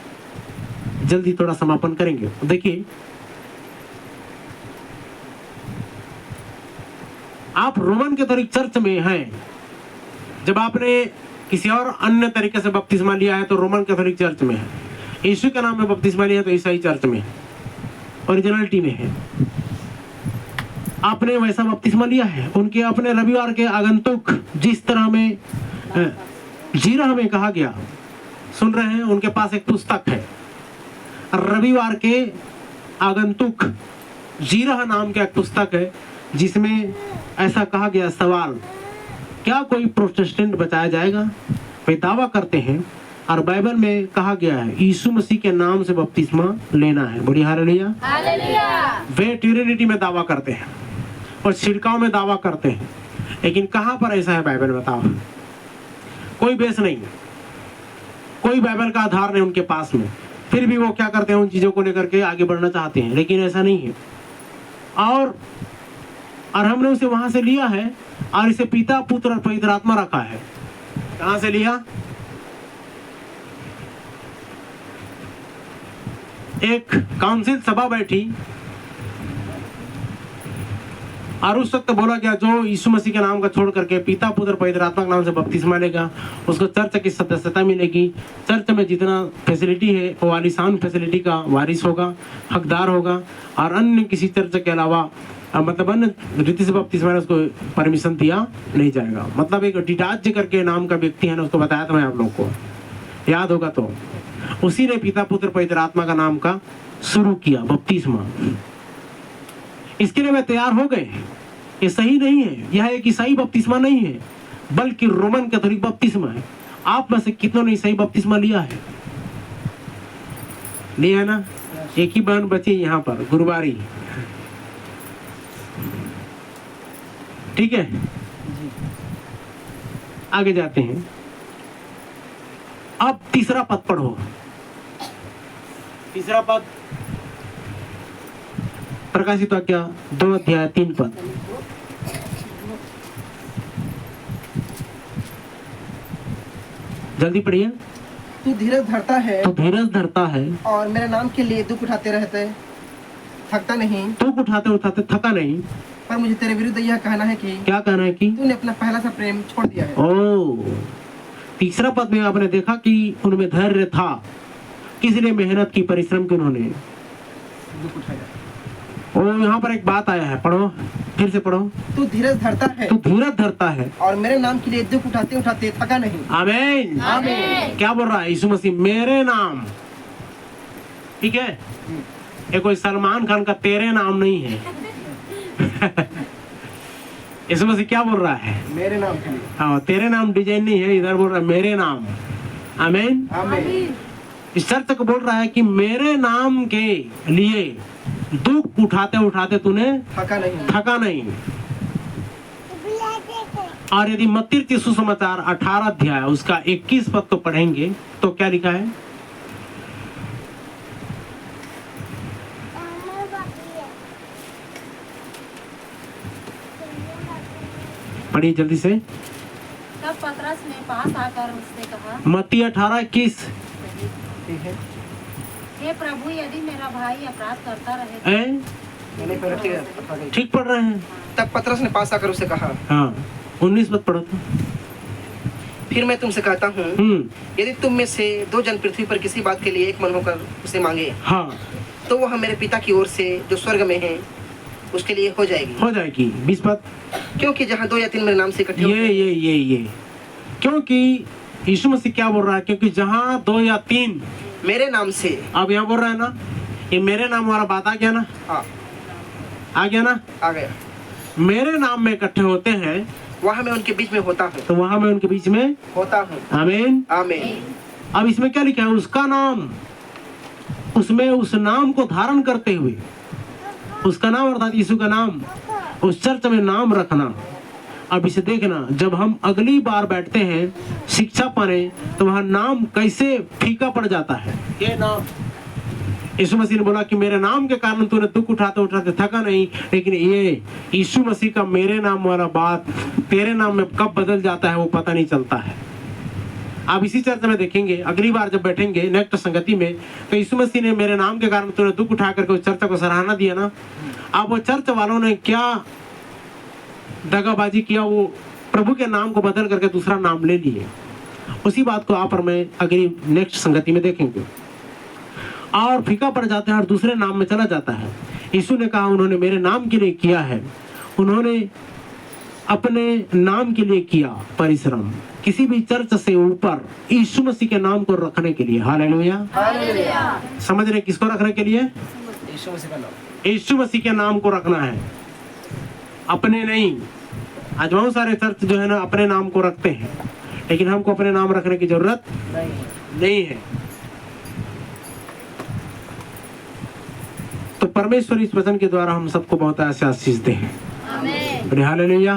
जल्दी थोड़ा समापन करेंगे। देखिए, आप रोमन कैथोलिक चर्च में हैं। जब आपने किसी और अन्य तरीके से बपतिस्मा लिया है तो रोमन कैथोलिक चर्च में है। यीशु के नाम में बपतिस्मा लिया तो ईसाई चर्च में, ओरिजिनलिटी में है। आपने वैसा बपतिस्मा लिया है। उनके अपने रविवार के आगंतुक जिस तरह में जीरा में कहा गया, सुन रहे हैं, उनके पास एक पुस्तक है, रविवार के आगंतुक जीरा नाम का एक पुस्तक है, जिसमें ऐसा कहा गया, सवाल, क्या कोई प्रोटेस्टेंट बचाया जाएगा? वे दावा करते हैं और बाइबल में कहा गया है यीशु मसीह के नाम से बपतिस्मा लेना है। बोलिए हालेलुया।
हालेलुया।
वे ट्रिनिटी में दावा करते हैं और छिड़काव में दावा करते हैं, लेकिन कहां पर ऐसा है बाइबल में? बताओ। कोई बेस नहीं, कोई बाइबल का आधार नहीं उनके पास में, फिर भी वो क्या करते हैं, उन चीजों को लेकर के आगे बढ़ना चाहते हैं, लेकिन ऐसा नहीं है। और हमने उसे वहां से लिया है और इसे पिता, पुत्र और पवित्र आत्मा रखा है। कहां से लिया? एक काउंसिल सभा बैठी और उस वक्त बोला गया, जो यीशु मसीह के नाम का छोड़ करके पिता, पुत्र, पवित्र आत्मा के नाम से बपतिस्मा लेगा, उसको चर्च की सदस्यता मिलेगी। चर्च में जितना फैसिलिटी है वो आलीशान फैसिलिटी का वारिस होगा, हकदार होगा, और अन्य किसी चर्च के अलावा मतलब अन्य रीति से बपतिस्मा उसको परमिशन दिया नहीं जाएगा। मतलब एक डिटाच करके नाम का व्यक्ति है ना, उसको बताया था मैं आप लोग को, याद होगा तो। उसी ने पिता, पुत्र, पवित्र आत्मा का नाम का शुरू किया बपतिस्मा। इसके लिए वे तैयार हो गए। ये सही नहीं है, यह एक ईसाई बपतिस्मा नहीं है, बल्कि रोमन कैथोलिक बपतिस्मा है। आप में से कितनों ने ईसाई बपतिस्मा लिया है? लिया है ना? एक ही बहन बची यहाँ पर, गुरुवारी। ठीक है, आगे जाते हैं। अब तीसरा पद पढ़ो। तीसरा पद प्रकाशित वाक्य 2 अध्याय 3 पद। जल्दी पढ़िए।
तू धीरज धरता है,
तो धीरज धरता है
और मेरे नाम के लिए दुख उठाते रहते, थकता नहीं।
दुख उठाते उठाते थका नहीं।
पर मुझे तेरे विरुद्ध यह कहना है कि,
क्या कहना है कि
तूने अपना पहला सा प्रेम छोड़ दिया है।
ओ, तीसरा पद में आपने देखा कि उनमें धैर्य था, किसने मेहनत की, परिश्रम की, उन्होंने
दुख उठाया।
ओ, यहाँ पर एक बात आया है, पढ़ो, फिर से पढ़ो।
तू धीरज धरता है,
तू धीरज धरता है
और मेरे नाम के लिए दुख उठाते उठाते थका नहीं।
आमीन।
आमीन।
क्या बोल रहा है यीशु मसीह? मेरे नाम। ठीक है, ये कोई सलमान खान का तेरे नाम नहीं है। यीशु मसीह क्या बोल रहा है?
मेरे नाम के लिए।
हाँ, तेरे नाम डिजाइन नहीं है, इधर बोल रहा है मेरे नाम। आमीन।
आमीन।
इस शर्त को बोल रहा है कि मेरे नाम के लिए दुख उठाते उठाते तूने थका नहीं। और यदि मत्ती सुसमाचार 18 अध्याय उसका 21 पद को पढ़ेंगे तो क्या लिखा है? पढ़िए जल्दी से।
तब पतरस ने पास आकर उससे कहा,
मत्ती 18:21।
हे प्रभु, यदि मेरा भाई अपराध करता रहे
ठीक पढ़ रहे हैं।
तब पतरस ने पास आकर उसे कहा,
हाँ, 19 पद पढ़ो तो।
फिर मैं तुमसे कहता हूँ, यदि तुम में से 2 जन पृथ्वी पर किसी बात के लिए एक मन होकर उसे मांगे,
हाँ,
तो वह मेरे पिता की ओर से जो स्वर्ग में है उसके लिए हो जाएगी। 20 पद। क्योंकि जहाँ 2 या 3 मेरे नाम से इकट्ठे
ये क्योंकि यीशु मसीह क्या बोल रहा है? क्योंकि जहाँ 2 या 3
मेरे नाम से,
अब यहाँ बोल रहा है ना, ये मेरे नाम वाला बात आ गया ना? आ गया ना?
आ गया।
मेरे नाम में इकट्ठे होते हैं,
वहाँ मैं उनके बीच में होता हूँ।
तो वहाँ मैं उनके बीच में
होता हूँ।
आमीन।
आमीन।
अब इसमें क्या लिखा है? उसका नाम, उसमें उस नाम को धारण करते हुए
उसका नाम अर्थात यीशु का नाम, उस चर्च में नाम रखना। अब इसे देखना, जब हम अगली बार बैठते हैं शिक्षा पाने तो वहां नाम कैसे फीका पड़ जाता है। ये नाम यीशु मसीह ने बोला कि मेरे नाम के कारण तूने दुख उठाते उठाते थका नहीं, लेकिन ये यीशु मसीह का मेरे नाम वाला बात तेरे नाम में कब बदल जाता है वो पता नहीं चलता है। आप इसी चर्च में देखेंगे, अगली बार जब बैठेंगे नेक्स्ट संगति में, तो यीशु मसीह ने मेरे नाम के कारण तूने दुख उठा करके उस चर्च को सराहना दिया ना। अब वो चर्च वालों ने क्या दगाबाजी किया, वो प्रभु के नाम को बदल करके दूसरा नाम ले लिए। उसी बात को आप और मैं अगली नेक्स्ट संगति में देखेंगे। और फीका पड़ जाता है और दूसरे नाम में चला जाता है। यीशु ने कहा उन्होंने मेरे नाम के लिए किया है, उन्होंने अपने नाम के लिए किया परिश्रम, किसी भी चर्च से ऊपर यीशु मसीह के नाम को रखने के लिए। हालेलुया। समझ रहे किसको रखने के लिए? यीशु मसीह के नाम को रखना है, अपने नहीं। आज बहुत सारे चर्च जो है ना अपने नाम को रखते हैं, लेकिन हमको अपने नाम रखने की जरूरत नहीं है। तो परमेश्वर इस वचन के द्वारा हम सबको बहुत ऐसे आशीष दे। हालेलुया।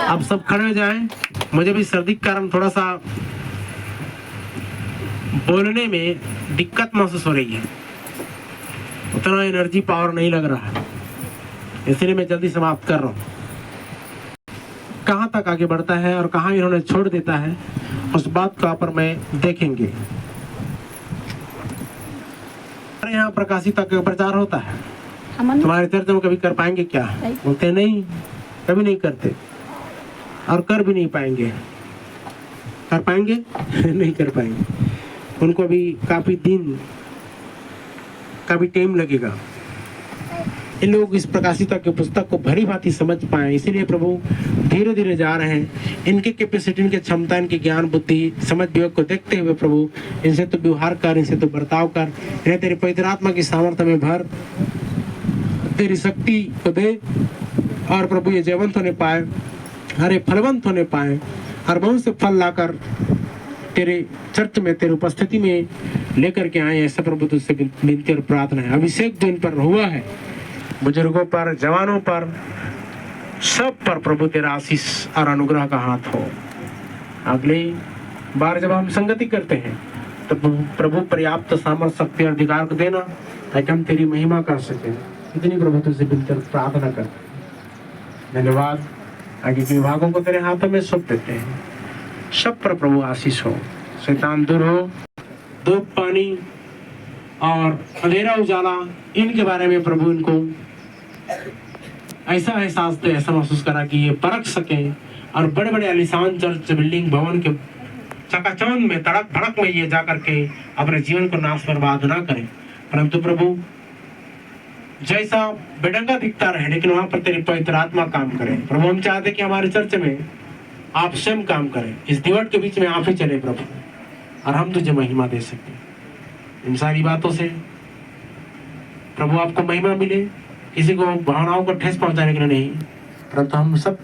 अब सब खड़े हो जाएं। मुझे भी सर्दी के कारण थोड़ा सा बोलने में दिक्कत महसूस हो रही है, उतना एनर्जी पावर नहीं लग रहा है, इसलिए मैं जल्दी समाप्त कर रहा हूँ। कहाँ तक आगे बढ़ता है और कहाँ इन्होंने छोड़ देता है, उस बात का पर मैं देखेंगे। यहाँ प्रकाशित का प्रचार होता है, तुम्हारे चर्च में कभी कर पाएंगे क्या? बोलते नहीं, कभी नहीं करते और कर भी नहीं पाएंगे। कर पाएंगे? नहीं कर पाएंगे, उनको भी काफी दिन काफी टाइम लगेगा। इन लोग इस प्रकाशिता की पुस्तक को भली भांति समझ पाए, इसीलिए प्रभु धीरे धीरे जा रहे हैं। इनके कैपेसिटी, इनके क्षमता, इनके ज्ञान बुद्धि समझ विवेक को देखते हुए प्रभु इनसे तो व्यवहार कर, इनसे तो बर्ताव कर, इन्हें तेरे पवित्र आत्मा की सामर्थ्य में भर, तेरी शक्ति को दे और प्रभु ये जयवंत होने पाए, हरे फलवंत होने पाए और बहुत से फल लाकर तेरे चर्च में तेरी उपस्थिति में लेकर के आए। ऐसा प्रभु तुझसे विनती और प्रार्थना है। अभिषेक जो इन पर हुआ है, बुजुर्गों पर, जवानों पर, सब पर प्रभु तेरा आशीष और अनुग्रह का हाथ हो। अगली बार जब हम संगति करते हैं तो प्रभु पर्याप्त सामर्थ्य, शक्ति और अधिकार को देना ताकि हम तेरी महिमा कर सके। इतनी प्रभु तुझसे विनती और प्रार्थना करते हैं। धन्यवाद। आगे के विभागों को तेरे हाथों में सौंप देते हैं। सब पर प्रभु आशीष हो, शैतान दूर हो, धूप पानी और अंधेरा उजाला इनके बारे में प्रभु इनको ऐसा एहसास दे, ऐसा महसूस करा कि ये परख सके और बड़े बड़े आलीशान चर्च, बिल्डिंग, भवन के चकाचौंध में, तड़क भड़क में ये जा करके अपने जीवन को नाश बर्बाद ना करें, परंतु प्रभु जैसा बेढंगा दिखता रहे लेकिन वहां पर तेरी पवित्र आत्मा काम करे। प्रभु हम चाहते कि हमारे चर्च में आप स्वयं काम करें, इस दीवार के बीच में आप ही चले प्रभु, और हम तुझे महिमा दे सके। इन सारी बातों से प्रभु आपको महिमा मिले, किसी को भावनाओं को ठेस पहुंचाने के लिए नहीं, परंतु हम सब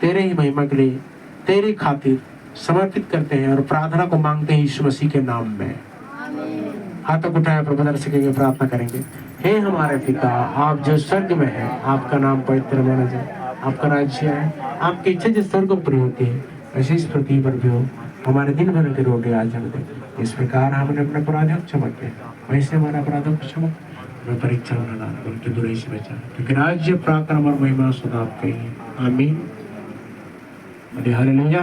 तेरे ही महिमा के लिए, तेरे खातिर समर्पित करते हैं और प्रार्थना को मांगते हैं यीशु मसीह के नाम में। हाथों को उठाए प्रभु दर्शक के प्रार्थना करेंगे। हे हमारे पिता, आप जो स्वर्ग में हैं, आपका नाम पवित्र माना जाए, आपका राज्य है, आपकी इच्छा जिस स्वर्ग पर होती है वैसे इस पृथ्वी पर भी हो। हमारे दिन भर की रोटी आज हमें दे, इस प्रकार हमने अपने अपराधों को क्षमा किया वैसे हमारे अपराधों को क्षमा, हमें परीक्षा में न डाल बल्कि बुराई से बचा, क्योंकि राज्य, पराक्रम और महिमा सदा आपके ही। आमीन। हालेलुया।